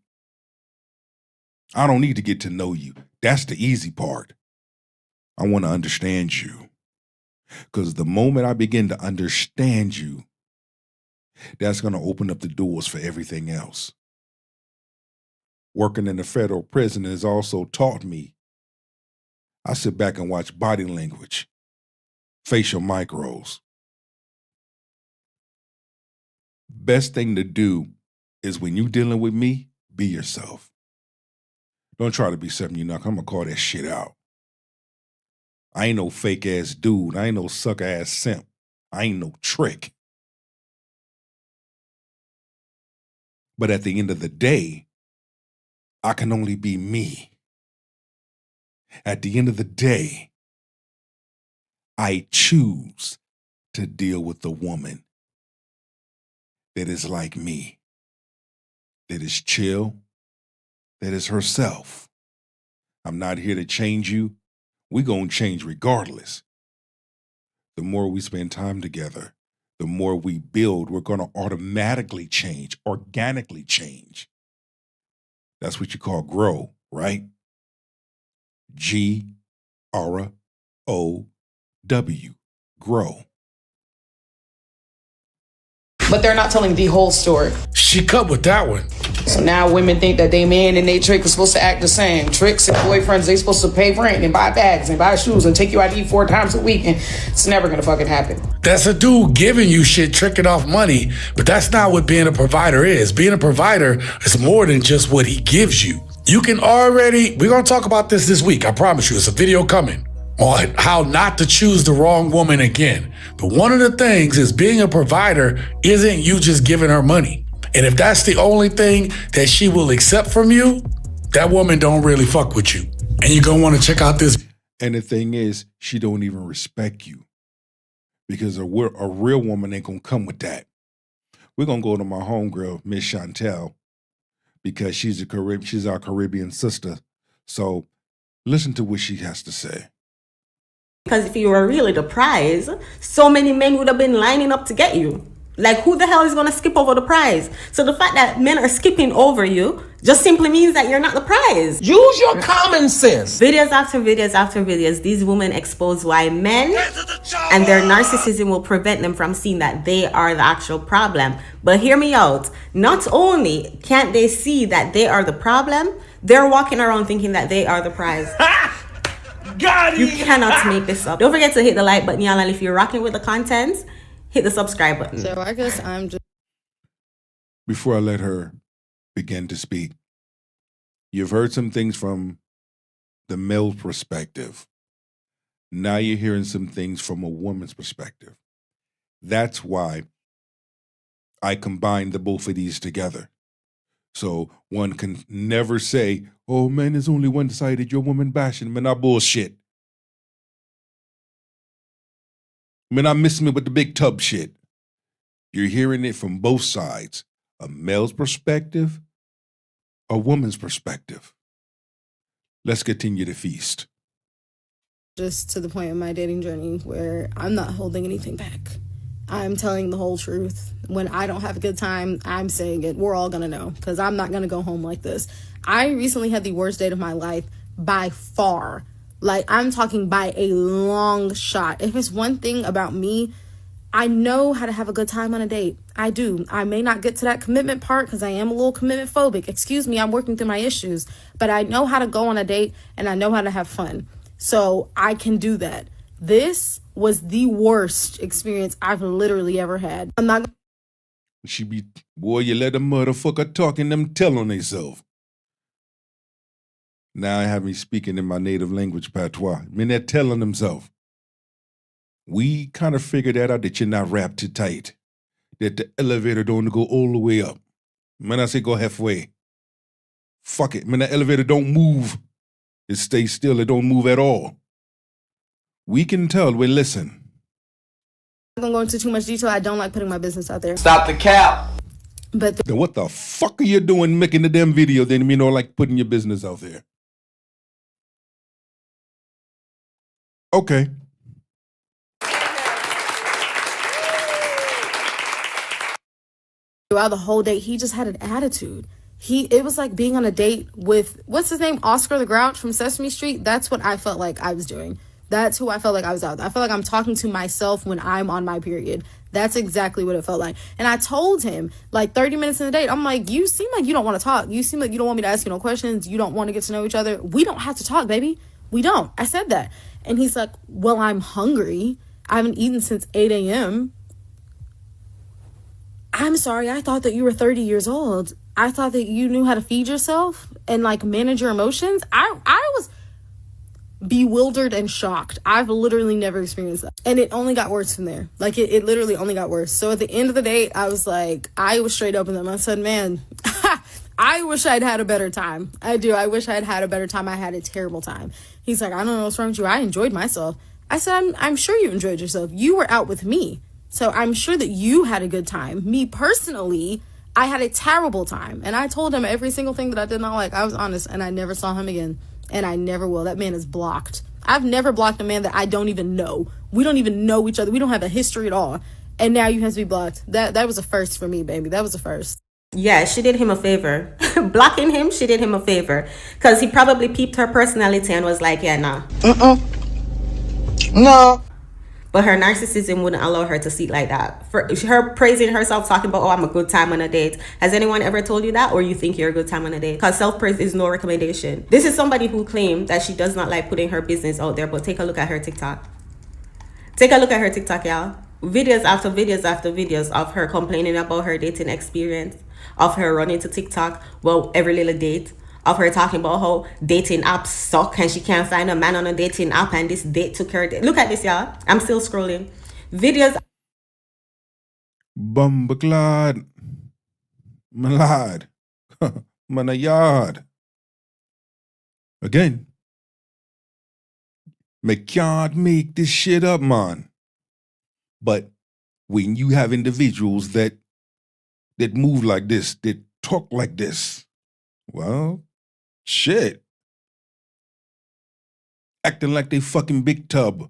I don't need to get to know you. That's the easy part. I want to understand you. Because the moment I begin to understand you, that's going to open up the doors for everything else. Working in the federal prison has also taught me. I sit back and watch body language, facial micros. Best thing to do is when you dealing with me, be yourself. Don't try to be something you're not. I'm going to call that shit out. I ain't no fake ass dude. I ain't no sucker ass simp. I ain't no trick. But at the end of the day, I can only be me. At the end of the day, I choose to deal with the woman that is like me, that is chill, that is herself. I'm not here to change you. We're going to change regardless. The more we spend time together, the more we build, we're going to automatically change, organically change. That's what you call grow, right? G-R-O-W, grow. But they're not telling the whole story. She cut with that one. So now women think that they man and they trick are supposed to act the same. Tricks and boyfriends, they supposed to pay rent and buy bags and buy shoes and take you out to eat 4 times a week, and it's never gonna fucking happen. That's a dude giving you shit, tricking off money, but that's not what being a provider is. Being a provider is more than just what he gives you. You can already, we're gonna talk about this week, I promise you, it's a video coming on how not to choose the wrong woman again. But one of the things is being a provider isn't you just giving her money. And if that's the only thing that she will accept from you, that woman don't really fuck with you. And you're gonna wanna check out this. And the thing is, she don't even respect you. Because a real woman ain't gonna come with that. We're gonna go to my homegirl, Miss Chantel, because she's our Caribbean sister. So listen to what she has to say. Because if you were really the prize, so many men would have been lining up to get you. Like, who the hell is going to skip over the prize? So the fact that men are skipping over you just simply means that you're not the prize. Use your common sense. Videos after videos after videos, these women expose why men and their narcissism will prevent them from seeing that they are the actual problem. But hear me out. Not only can't they see that they are the problem, they're walking around thinking that they are the prize. You cannot make this up. Don't forget to hit the like button, y'all, and if you're rocking with the content, hit the subscribe button. So I guess I'm just... Before I let her begin to speak, you've heard some things from the male perspective. Now you're hearing some things from a woman's perspective. That's why I combined the both of these together. So one can never say, oh man, there's only one sided, you're woman bashing. Man, I bullshit. Man, I miss me with the big tub shit. You're hearing it from both sides. A male's perspective, a woman's perspective. Let's continue to feast. Just to the point of my dating journey where I'm not holding anything back. I'm telling the whole truth. When I don't have a good time, I'm saying it. We're all gonna know, because I'm not gonna go home like this. I recently had the worst date of my life by far. Like, I'm talking by a long shot. If it's one thing about me, I know how to have a good time on a date. I do. I may not get to that commitment part because I am a little commitment phobic. Excuse me, I'm working through my issues. But I know how to go on a date and I know how to have fun. So I can do that. This was the worst experience I've literally ever had. I'm not... She be, boy, you let a motherfucker talk and them tell on themselves. Now I have me speaking in my native language, patois. Men, they're telling themselves. We kind of figured that out, that you're not wrapped too tight. That the elevator don't go all the way up. Man, I say go halfway. Fuck it. Man, the elevator don't move. It stays still. It don't move at all. We can tell. We listen. I'm going to go into too much detail. I don't like putting my business out there. Stop the cap. But then what the fuck are you doing making the damn video then, you know, like putting your business out there? Okay. Throughout the whole date, he just had an attitude. It was like being on a date with, what's his name? Oscar the Grouch from Sesame Street. That's what I felt like I was doing. That's who I felt like I was out. I felt like I'm talking to myself when I'm on my period. That's exactly what it felt like. And I told him, like 30 minutes in the date, I'm like, you seem like you don't want to talk. You seem like you don't want me to ask you no questions. You don't want to get to know each other. We don't have to talk, baby. We don't. I said that. And he's like, well, I'm hungry. I haven't eaten since 8 a.m. I'm sorry. I thought that you were 30 years old. I thought that you knew how to feed yourself and like manage your emotions. I was bewildered and shocked. I've literally never experienced that. And it only got worse from there. Like it literally only got worse. So at the end of the day, I was straight up with him. I said, man, I wish I'd had a better time. I do. I wish I'd had a better time. I had a terrible time. He's like, I don't know what's wrong with you. I enjoyed myself. I said, I'm sure you enjoyed yourself. You were out with me. So I'm sure that you had a good time. Me personally, I had a terrible time. And I told him every single thing that I did not like. I was honest, and I never saw him again. And I never will. That man is blocked. I've never blocked a man that I don't even know. We don't even know each other. We don't have a history at all. And now you have to be blocked. That was a first for me, baby. That was a first. Yeah, she did him a favor. Blocking him, she did him a favor. Because he probably peeped her personality and was like, yeah, nah. No. But her narcissism wouldn't allow her to see it like that. For her praising herself, talking about, oh, I'm a good time on a date. Has anyone ever told you that? Or you think you're a good time on a date? Because self-praise is no recommendation. This is somebody who claimed that she does not like putting her business out there. But take a look at her TikTok. Take a look at her TikTok, y'all. Videos after videos after videos of her complaining about her dating experience. Of her running to TikTok, well, every little date. Of her talking about how dating apps suck and she can't find a man on a dating app and this date took her. Look at this, y'all. I'm still scrolling. Videos. Bumbaglad. Malad. Manayard. Again. Me can't make this shit up, man. But when you have individuals that move like this, that talk like this, well, shit. Acting like they fucking big tub.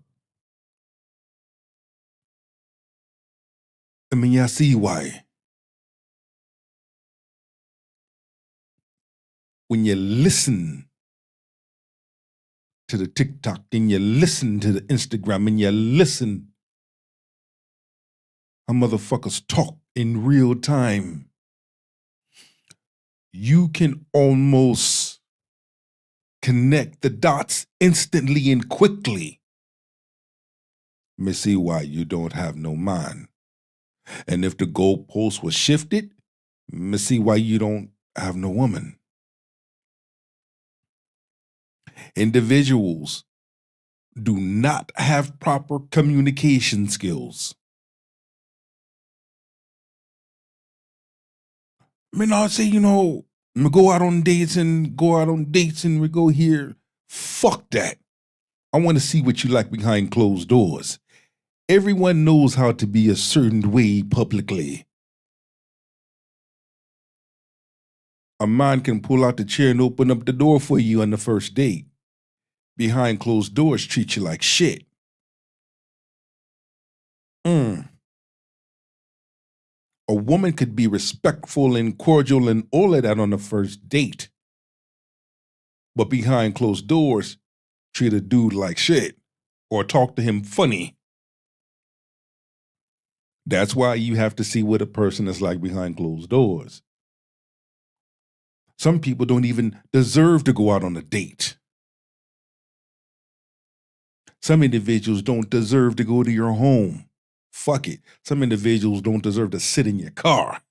I mean, y'all see why. When you listen to the TikTok and you listen to the Instagram and you listen how motherfuckers talk in real time, you can almost connect the dots instantly and quickly. Me see why you don't have no mind. And if the goalpost was shifted, me see why you don't have no woman. Individuals do not have proper communication skills. I mean, I'll say, we go out on dates and we go here. Fuck that. I want to see what you like behind closed doors. Everyone knows how to be a certain way publicly. A man can pull out the chair and open up the door for you on the first date. Behind closed doors, treat you like shit. A woman could be respectful and cordial and all of that on the first date. But behind closed doors, treat a dude like shit or talk to him funny. That's why you have to see what a person is like behind closed doors. Some people don't even deserve to go out on a date. Some individuals don't deserve to go to your home. Fuck it. Some individuals don't deserve to sit in your car.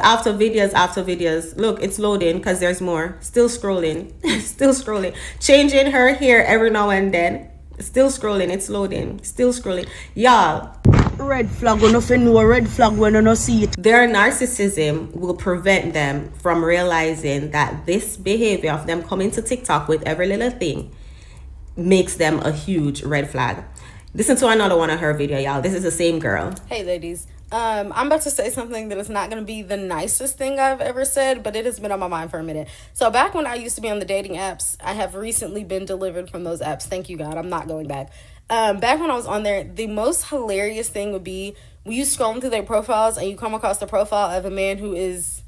After videos after videos. Look, it's loading because there's more. Still scrolling. Still scrolling. Changing her hair every now and then. Still scrolling. It's loading. Still scrolling. Y'all. Red flag when nothing know, red flag when you no see it. Their narcissism will prevent them from realizing that this behavior of them coming to TikTok with every little thing makes them a huge red flag. Listen to another one of her video, y'all. This is the same girl. Hey, ladies. I'm about to say something that is not going to be the nicest thing I've ever said, but it has been on my mind for a minute. So back when I used to be on the dating apps, I have recently been delivered from those apps. Thank you, God. I'm not going back. Back when I was on there, the most hilarious thing would be when you scrolling through their profiles and you come across the profile of a man who is,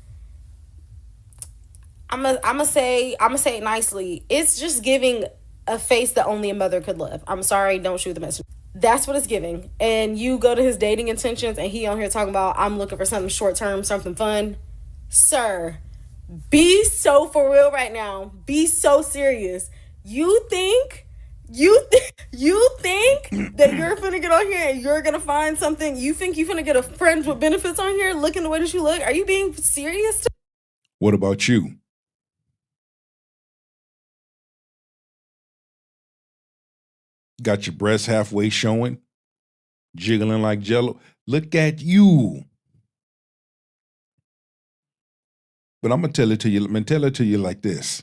I'm gonna say it nicely. It's just giving a face that only a mother could love. I'm sorry, don't shoot the messenger. That's what it's giving. And you go to his dating intentions and he on here talking about, I'm looking for something short term, something fun. Sir, be so for real right now. Be so serious. You think that you're finna get on here and you're gonna find something? You think you're finna get a friend with benefits on here looking the way that you look? Are you being serious? What about you? Got your breasts halfway showing, jiggling like jello. Look at you. But I'm gonna tell it to you. I'm gonna tell it to you like this.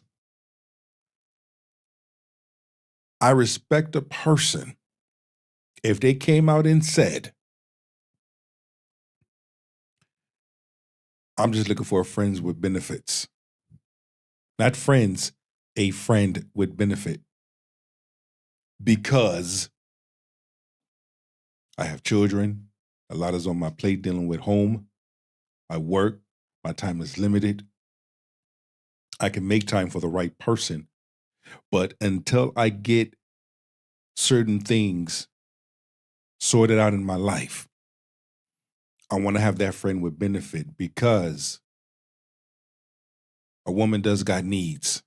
I respect a person if they came out and said, I'm just looking for friends with benefits. Not friends, a friend with benefit. Because I have children, a lot is on my plate dealing with home. I work, my time is limited. I can make time for the right person. But until I get certain things sorted out in my life, I want to have that friend with benefit because a woman does got needs.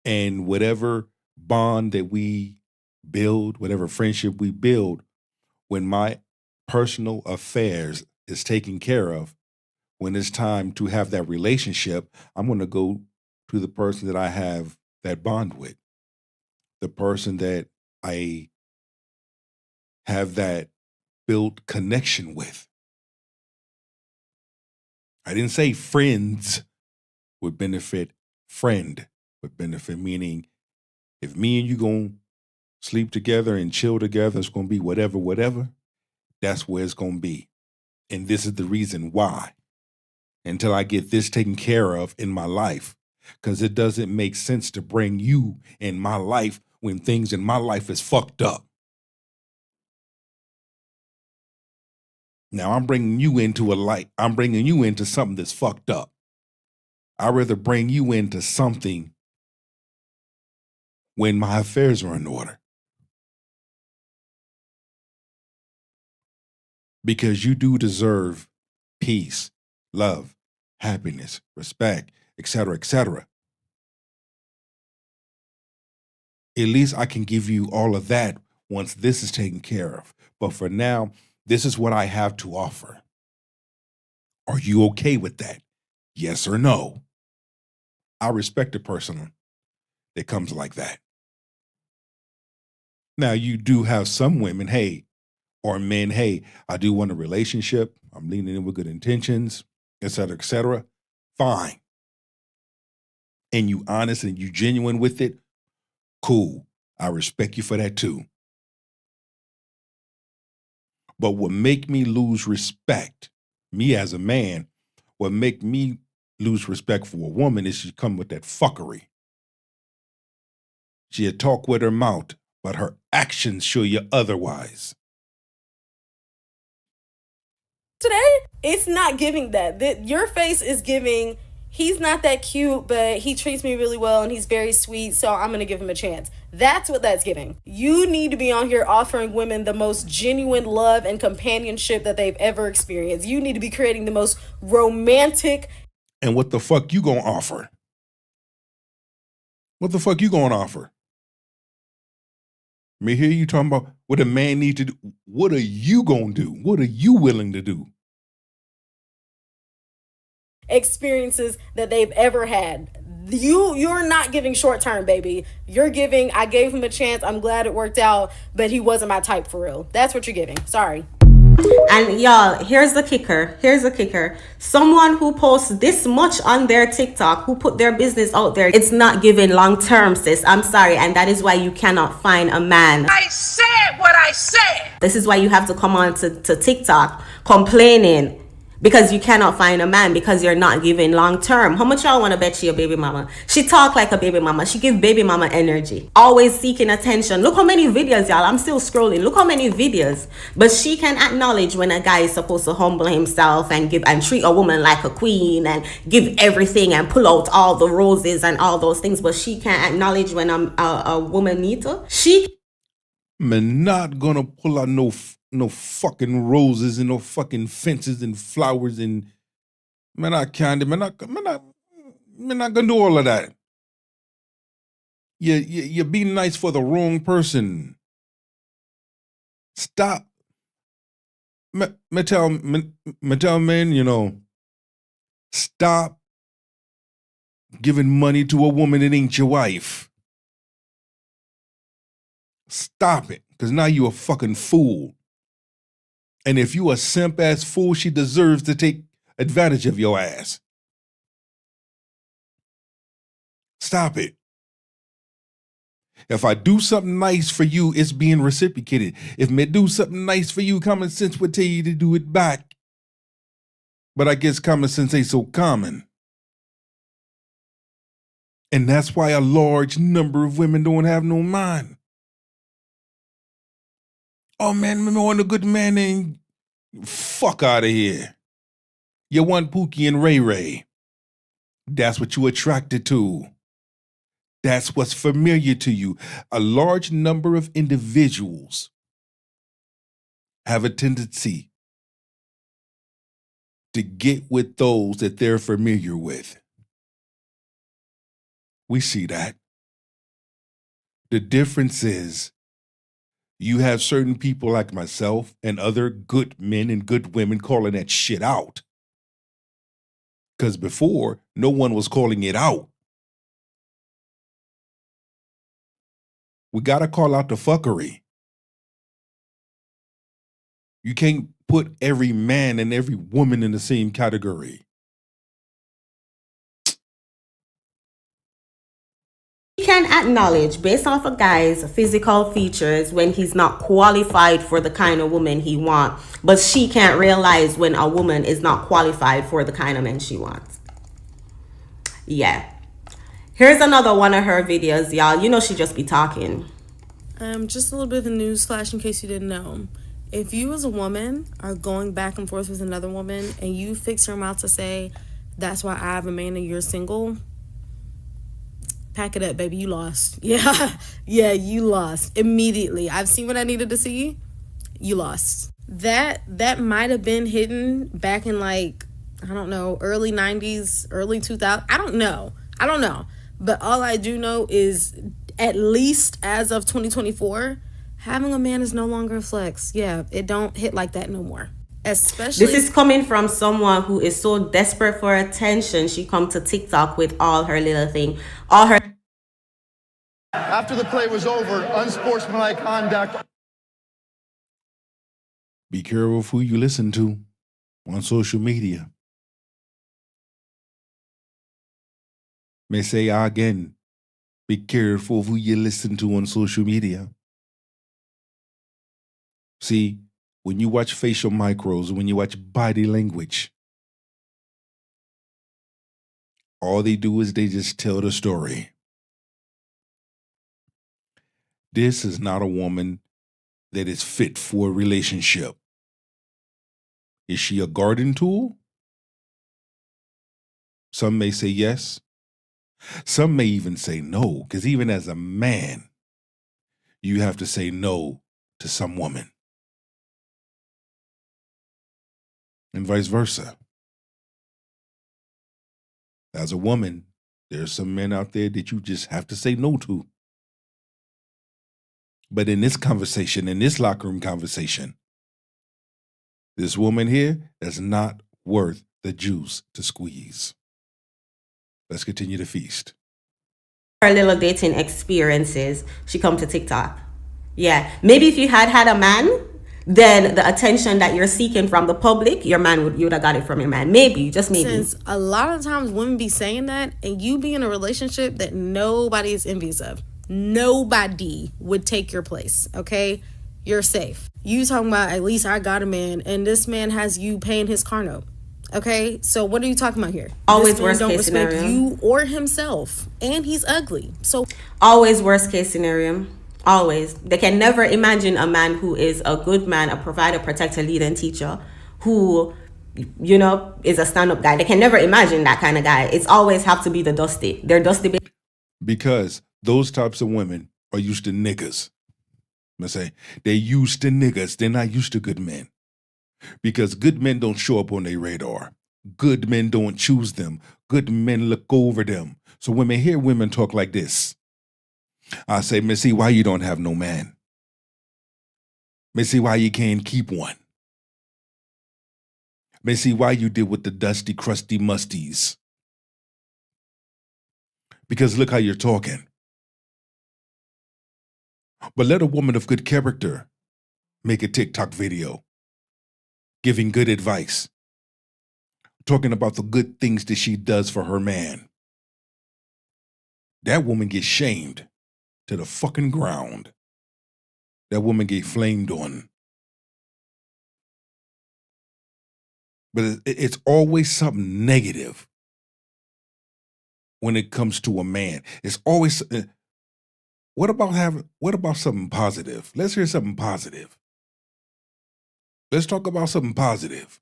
And whatever bond that we build, whatever friendship we build, when my personal affairs is taken care of, when it's time to have that relationship, I'm going to go to the person that I have that bond with, the person that I have that built connection with. I didn't say friends would benefit, friend would benefit, meaning if me and you going to sleep together and chill together, it's going to be whatever, that's where it's going to be. And this is the reason why. Until I get this taken care of in my life. Because it doesn't make sense to bring you in my life when things in my life is fucked up. Now I'm bringing you into I'm bringing you into something that's fucked up. I'd rather bring you into something when my affairs are in order. Because you do deserve peace, love, happiness, respect, etc., etc. At least I can give you all of that once this is taken care of. But for now, this is what I have to offer. Are you okay with that? Yes or no? I respect a person that comes like that. Now, you do have some women, hey, or men, hey, I do want a relationship. I'm leaning in with good intentions, et cetera, et cetera. Fine. And you honest and you genuine with it, cool. I respect you for that too. But what make me lose respect, me as a man, what make me lose respect for a woman is she come with that fuckery. She'll talk with her mouth, but her actions show you otherwise. Today, it's not giving that. Your face is giving, he's not that cute, but he treats me really well and he's very sweet, so I'm going to give him a chance. That's what that's giving. You need to be on here offering women the most genuine love and companionship that they've ever experienced. You need to be creating the most romantic. And what the fuck you gonna offer? What the fuck you gonna offer? Me hear you talking about what a man needs to do. What are you gonna do? What are you willing to do? Experiences that they've ever had. You're not giving short term, baby. You're giving, I gave him a chance, I'm glad it worked out, but he wasn't my type for real. That's what you're giving. Sorry. And y'all, here's the kicker. Someone who posts this much on their TikTok, who put their business out there, it's not giving long term, sis. I'm sorry. And that is why you cannot find a man. I said what I said. This is why you have to come on to TikTok complaining because you cannot find a man because you're not giving long term. How much y'all want to bet your baby mama? She talk like a baby mama. She give baby mama energy. Always seeking attention. Look how many videos, y'all. I'm still scrolling. Look how many videos. But she can acknowledge when a guy is supposed to humble himself and give and treat a woman like a queen and give everything and pull out all the roses and all those things. But she can't acknowledge when a woman needs her. Man, not gonna pull out no fucking roses and no fucking fences and flowers and man, I can't. Man, not gonna do all of that. You're being nice for the wrong person. Stop. Me tell men, you know, stop giving money to a woman that ain't your wife. Stop it, because now you a fucking fool. And if you a simp-ass fool, she deserves to take advantage of your ass. Stop it. If I do something nice for you, it's being reciprocated. If me do something nice for you, common sense would tell you to do it back. But I guess common sense ain't so common. And that's why a large number of women don't have no mind. Oh man, I want a good man and fuck out of here. You want Pookie and Ray Ray. That's what you attracted to. That's what's familiar to you. A large number of individuals have a tendency to get with those that they're familiar with. We see that. The difference is you have certain people like myself and other good men and good women calling that shit out. Because before, no one was calling it out. We got to call out the fuckery. You can't put every man and every woman in the same category. He can acknowledge based off a guy's physical features when he's not qualified for the kind of woman he wants, but she can't realize when a woman is not qualified for the kind of man she wants. Yeah. Here's another one of her videos, y'all. You know she just be talking. Just a little bit of a news flash in case you didn't know. If you as a woman are going back and forth with another woman and you fix your mouth to say, that's why I have a man and you're single, pack it up, baby. You lost. Yeah, you lost immediately. I've seen what I needed to see. You lost. That might have been hidden back in like, I don't know, early 90s, early 2000s. I don't know. But all I do know is at least as of 2024, having a man is no longer a flex. Yeah, it don't hit like that no more. Especially this is coming from someone who is so desperate for attention. She come to TikTok with all her little thing, all her. After the play was over, unsportsmanlike conduct. Be careful of who you listen to on social media. May say again, be careful of who you listen to on social media. See, when you watch facial micros, when you watch body language, all they do is they just tell the story. This is not a woman that is fit for a relationship. Is she a garden tool? Some may say yes. Some may even say no, because even as a man, you have to say no to some woman. And vice versa. As a woman, there's some men out there that you just have to say no to. But in this conversation, in this locker room conversation, this woman here is not worth the juice to squeeze. Let's continue to feast. Her little dating experiences, she come to TikTok. Yeah, maybe if you had a man, then the attention that you're seeking from the public, you would have got it from your man. Maybe, just maybe. Since a lot of times women be saying that, and you be in a relationship that nobody is envious of. Nobody would take your place, okay? You're safe. You talking about, at least I got a man, and this man has you paying his car note. Okay, so what are you talking about here? Always worst case scenario. Don't respect you or himself, and he's ugly. So always worst case scenario. Always. They can never imagine a man who is a good man, a provider, protector, leader, and teacher, who, you know, is a stand-up guy. They can never imagine that kind of guy. It's always have to be the dusty. They're dusty. Because those types of women are used to niggas. I say they're used to niggas. They're not used to good men. Because good men don't show up on their radar. Good men don't choose them. Good men look over them. So when I hear women talk like this, I say, Missy, why you don't have no man? Missy, why you can't keep one? Missy, why you deal with the dusty, crusty musties? Because look how you're talking. But let a woman of good character make a TikTok video giving good advice, talking about the good things that she does for her man. That woman gets shamed. to the fucking ground. That woman get flamed on. But it's always something negative when it comes to a man. It's always, what about something positive? Let's hear something positive. Let's talk about something positive.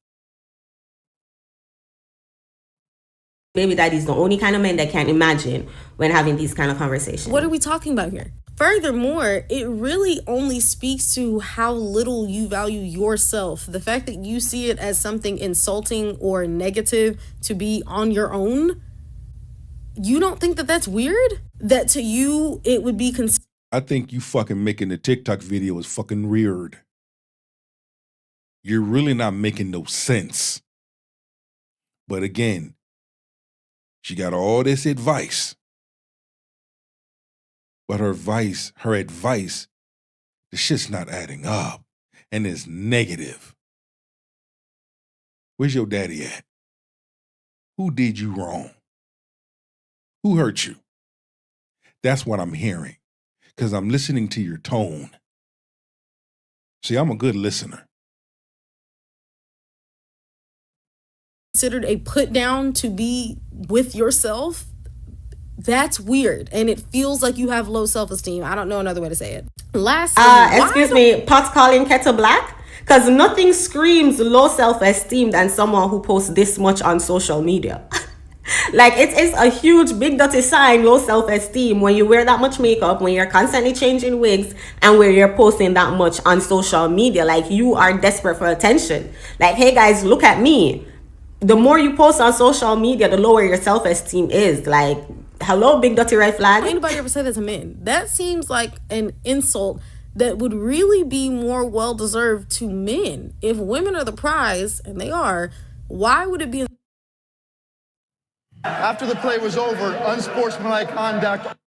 Baby daddy's the only kind of man that can imagine when having these kind of conversations. What are we talking about here? Furthermore, it really only speaks to how little you value yourself. The fact that you see it as something insulting or negative to be on your own, you don't think that that's weird? That to you, it would be considered? I think you fucking making the TikTok video is fucking weird. You're really not making no sense. But again, she got all this advice. But her advice, the shit's not adding up. And it's negative. Where's your daddy at? Who did you wrong? Who hurt you? That's what I'm hearing. Because I'm listening to your tone. See, I'm a good listener. Considered a put down to be with yourself? That's weird, and it feels like you have low self-esteem. I don't know another way to say it. Lastly, excuse me, pot calling kettle black? Because nothing screams low self-esteem than someone who posts this much on social media. Like, it is a huge big dirty sign, low self-esteem, when you wear that much makeup, when you're constantly changing wigs, and when you're posting that much on social media. Like, you are desperate for attention. Like, hey guys, look at me. The more you post on social media, the lower your self-esteem is. Like, hello, big dirty red flag. Anybody ever say that to men? That seems like an insult that would really be more well-deserved to men. If women are the prize, and they are, why would it be? After the play was over, unsportsmanlike conduct.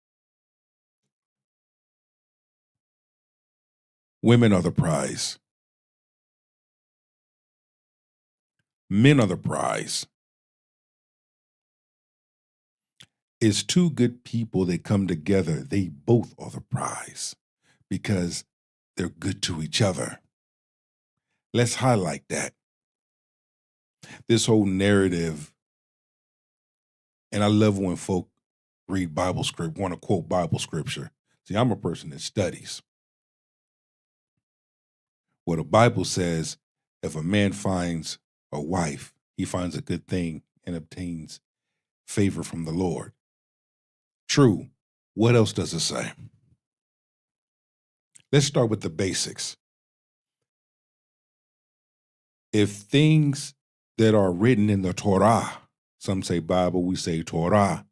Women are the prize. Men are the prize. It's two good people that come together. They both are the prize because they're good to each other. Let's highlight that. This whole narrative, and I love when folk read Bible script, want to quote Bible scripture. See, I'm a person that studies. Well, the Bible says, if a man finds a wife, he finds a good thing and obtains favor from the Lord. True. What else does it say? Let's start with the basics. If things that are written in the Torah, some say Bible, we say Torah,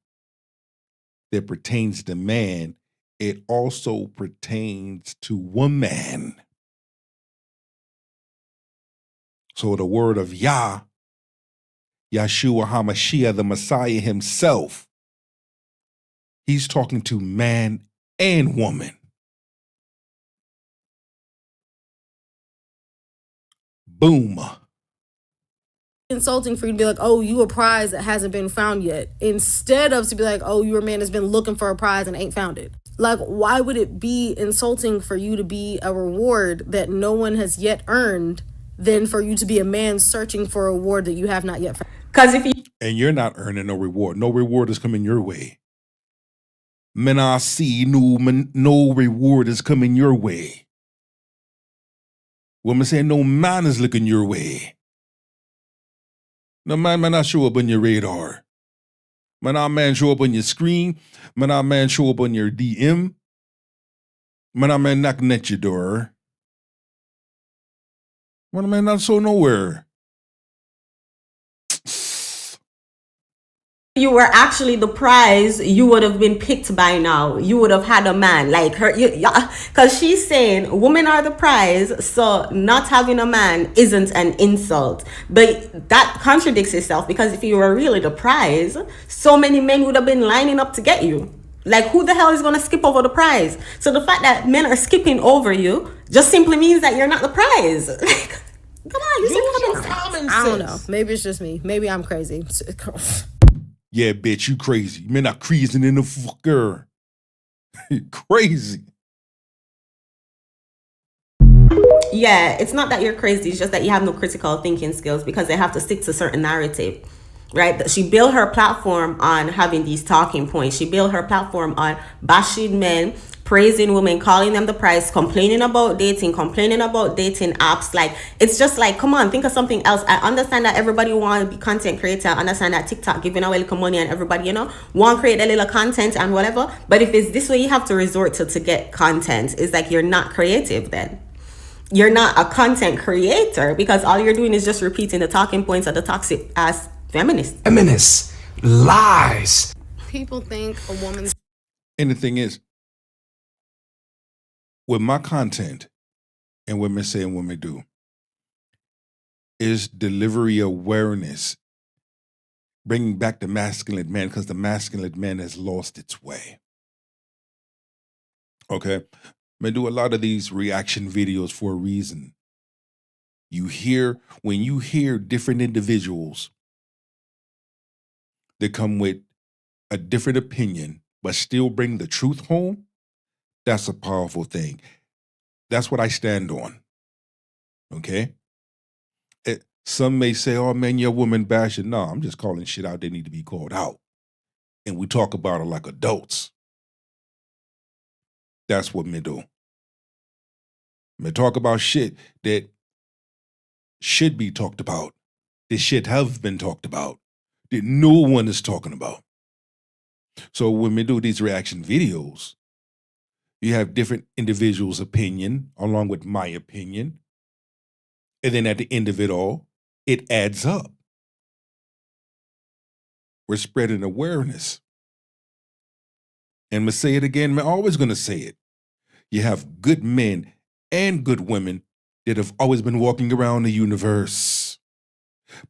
that pertains to man, it also pertains to woman. So the word of Yah, Yeshua HaMashiach, the Messiah himself, he's talking to man and woman. Boom. Insulting for you to be like, oh, you a prize that hasn't been found yet, instead of to be like, oh, you're a man that's been looking for a prize and ain't found it. Like, why would it be insulting for you to be a reward that no one has yet earned than for you to be a man searching for a reward that you have not yet found? Because if you... And you're not earning no reward. No reward is coming your way. Men I see no reward is coming your way. Woman saying no man is looking your way. No man may not show up on your radar. Man show up on your screen. Man show up on your DM. Man knocking at your door. Man not so nowhere. You were actually the prize, you would have been picked by now. You would have had a man like her. Because she's saying women are the prize, so not having a man isn't an insult. But that contradicts itself, because if you were really the prize, so many men would have been lining up to get you. Like, who the hell is going to skip over the prize? So the fact that men are skipping over you just simply means that you're not the prize. Come on, use your common sense. I don't know. Maybe it's just me. Maybe I'm crazy. Yeah, bitch, you crazy. Men are crazy in the fucker. Crazy. Yeah, it's not that you're crazy, it's just that you have no critical thinking skills because they have to stick to certain narrative, right? She built her platform on having these talking points. She built her platform on bashing men, praising women, calling them the price, complaining about dating apps. Like, it's just like, come on, think of something else. I understand that everybody want to be content creator. I understand that TikTok giving away little money and everybody, want to create a little content and whatever. But if it's this way you have to resort to get content, it's like you're not creative then. You're not a content creator because all you're doing is just repeating the talking points of the toxic ass feminists. Feminists. Lies. People think a woman's... And the thing is, with my content and women say and women do, is delivery awareness, bringing back the masculine man, because the masculine man has lost its way. Okay? I do a lot of these reaction videos for a reason. When you hear different individuals that come with a different opinion, but still bring the truth home, that's a powerful thing. That's what I stand on. Okay? Some may say, oh man, you're woman bashing. No, I'm just calling shit out that need to be called out. And we talk about it like adults. That's what men do. Men talk about shit that should be talked about. That shit have been talked about. That no one is talking about. So when we do these reaction videos, you have different individuals' opinion along with my opinion. And then at the end of it all, it adds up. We're spreading awareness. And I'm going to say it again, I'm always going to say it. You have good men and good women that have always been walking around the universe.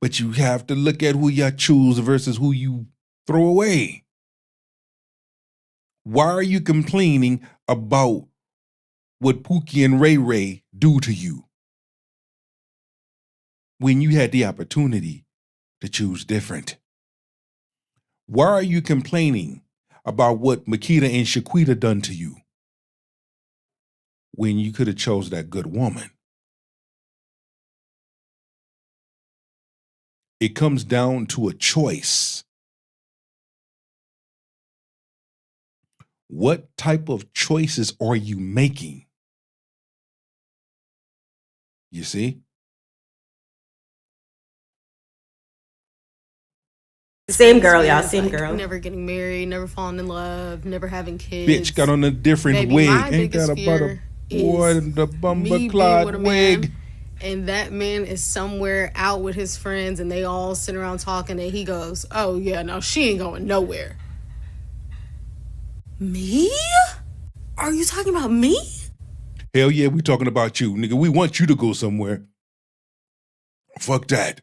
But you have to look at who you choose versus who you throw away. Why are you complaining about what Pookie and Ray Ray do to you when you had the opportunity to choose different? Why are you complaining about what Makita and Shaquita done to you when you could have chose that good woman? It comes down to a choice. What type of choices are you making? You see? Same girl, y'all. Same girl. Never getting married, never falling in love, never having kids. Bitch got on a different Maybe wig. my Ain't that biggest about fear a boy is in the me bumper being Clyde with a wig? man, and that man is somewhere out with his friends, and they all sit around talking, and he goes, "Oh yeah, no, she ain't going nowhere." Me? Are you talking about me? Hell yeah, we talking about you, nigga. We want you to go somewhere. Fuck that.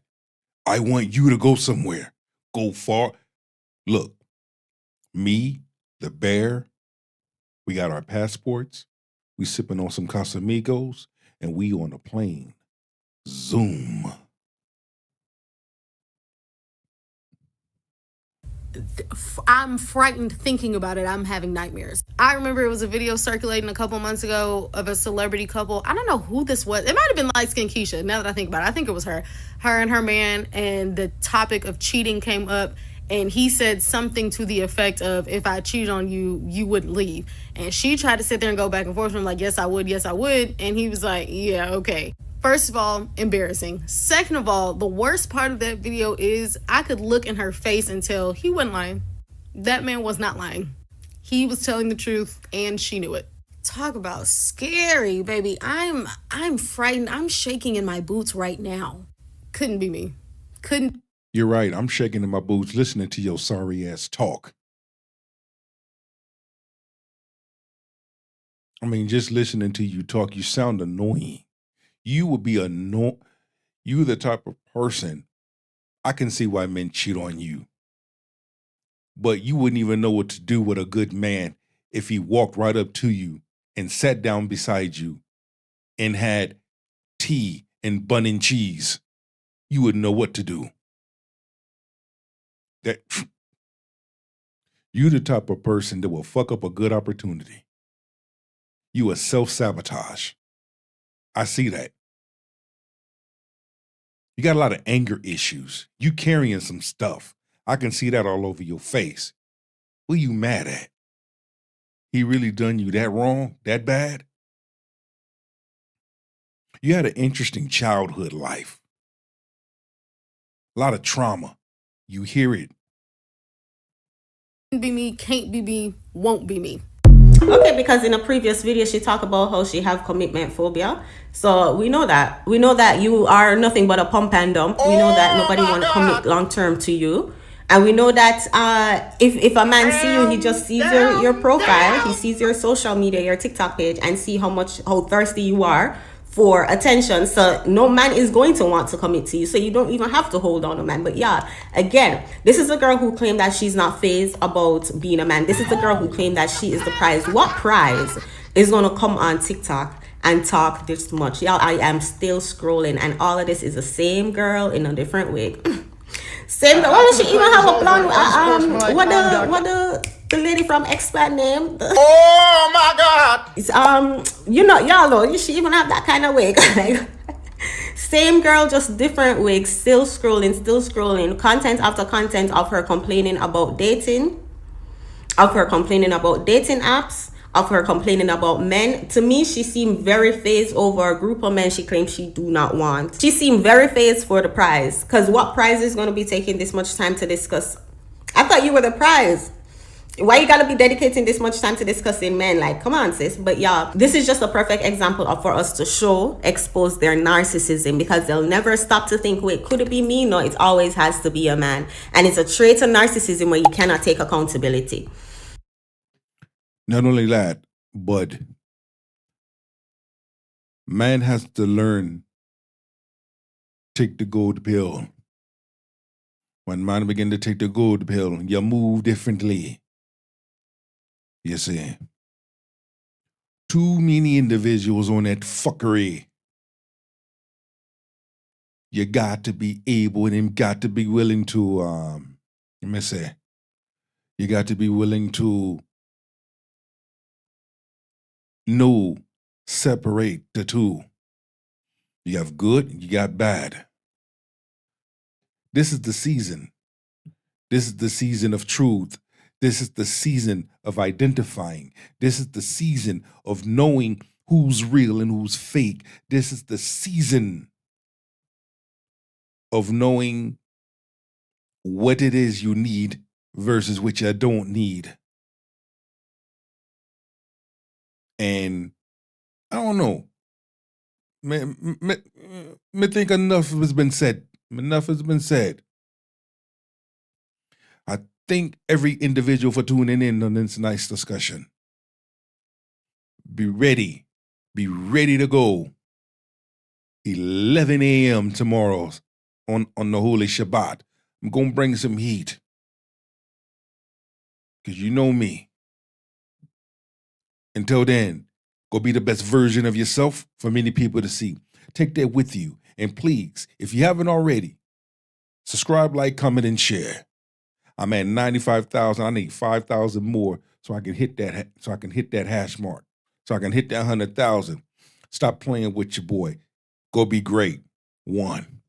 I want you to go somewhere. Go far. Look, me, the bear, we got our passports. We sipping on some Casamigos, and we on a plane. Zoom. I'm frightened thinking about it. I'm having nightmares. I remember it was a video circulating a couple months ago of a celebrity couple. I don't know who this was. It might have been light-skinned Keisha, now that I think about it. I think it was her and her man, and the topic of cheating came up, and he said something to the effect of, if I cheated on you, you wouldn't leave. And she tried to sit there and go back and forth with him like, yes, I would. And he was like, yeah, okay. First of all, embarrassing. Second of all, the worst part of that video is I could look in her face and tell he wasn't lying. That man was not lying. He was telling the truth, and she knew it. Talk about scary, baby. I'm frightened. I'm shaking in my boots right now. Couldn't be me. Couldn't. You're right. I'm shaking in my boots listening to your sorry ass talk. I mean, just listening to you talk, you sound annoying. You would be annoying. You're the type of person, I can see why men cheat on you. But you wouldn't even know what to do with a good man if he walked right up to you and sat down beside you and had tea and bun and cheese. You wouldn't know what to do. That You the type of person that will fuck up a good opportunity. You a self-sabotage. I see that. You got a lot of anger issues. You carrying some stuff. I can see that all over your face. What you mad at? He really done you that wrong? That bad? You had an interesting childhood life. A lot of trauma. You hear it. Be me, can't be me, won't be me. Okay, because in a previous video she talked about how she have commitment phobia. So we know that you are nothing but a pump and dump. We know that nobody want to commit long term to you. And we know that if a man see you, he just sees your profile, he sees your social media, your TikTok page, and see how thirsty you are for attention. So no man is going to want to commit to you. So you don't even have to hold on to a man. But yeah, again, this is a girl who claimed that she's not fazed about being a man. This is the girl who claimed that she is the prize. What prize is going to come on TikTok and talk this much? Y'all, I am still scrolling, and all of this is the same girl in a different wig. Same girl. Why does she even have a blonde? What the lady from Expand name? Oh my God! It's y'all know she even have that kind of wig. Same girl, just different wigs. Still scrolling. Content after content of her complaining about dating, of her complaining about dating apps, of her complaining about men. To me, she seemed very phased over a group of men she claims she do not want. She seemed very phased for the prize. Because what prize is going to be taking this much time to discuss? I thought you were the prize. Why you gotta be dedicating this much time to discussing men? Like, come on, sis. But yeah, this is just a perfect example for us to expose their narcissism, because they'll never stop to think, wait, could it be me? No, it always has to be a man. And it's a trait of narcissism where you cannot take accountability. Not only that, but man has to learn, take the gold pill. When man begin to take the gold pill, you move differently. You see, too many individuals on that fuckery. You got to be able and got to be willing to, you got to be willing to separate the two. You have good, you got bad. This is the season. This is the season of truth. This is the season of identifying. This is the season of knowing who's real and who's fake. This is the season of knowing what it is you need versus what you don't need. And I don't know. I think enough has been said. Enough has been said. I thank every individual for tuning in on this nice discussion. Be ready. Be ready to go. 11 a.m. tomorrow on the Holy Shabbat. I'm going to bring some heat. Because you know me. Until then, go be the best version of yourself for many people to see. Take that with you. And please, if you haven't already, subscribe, like, comment, and share. I'm at 95,000. I need 5,000 more so I can hit that. So I can hit that hash mark. So I can hit that 100,000. Stop playing with your boy. Go be great. 1.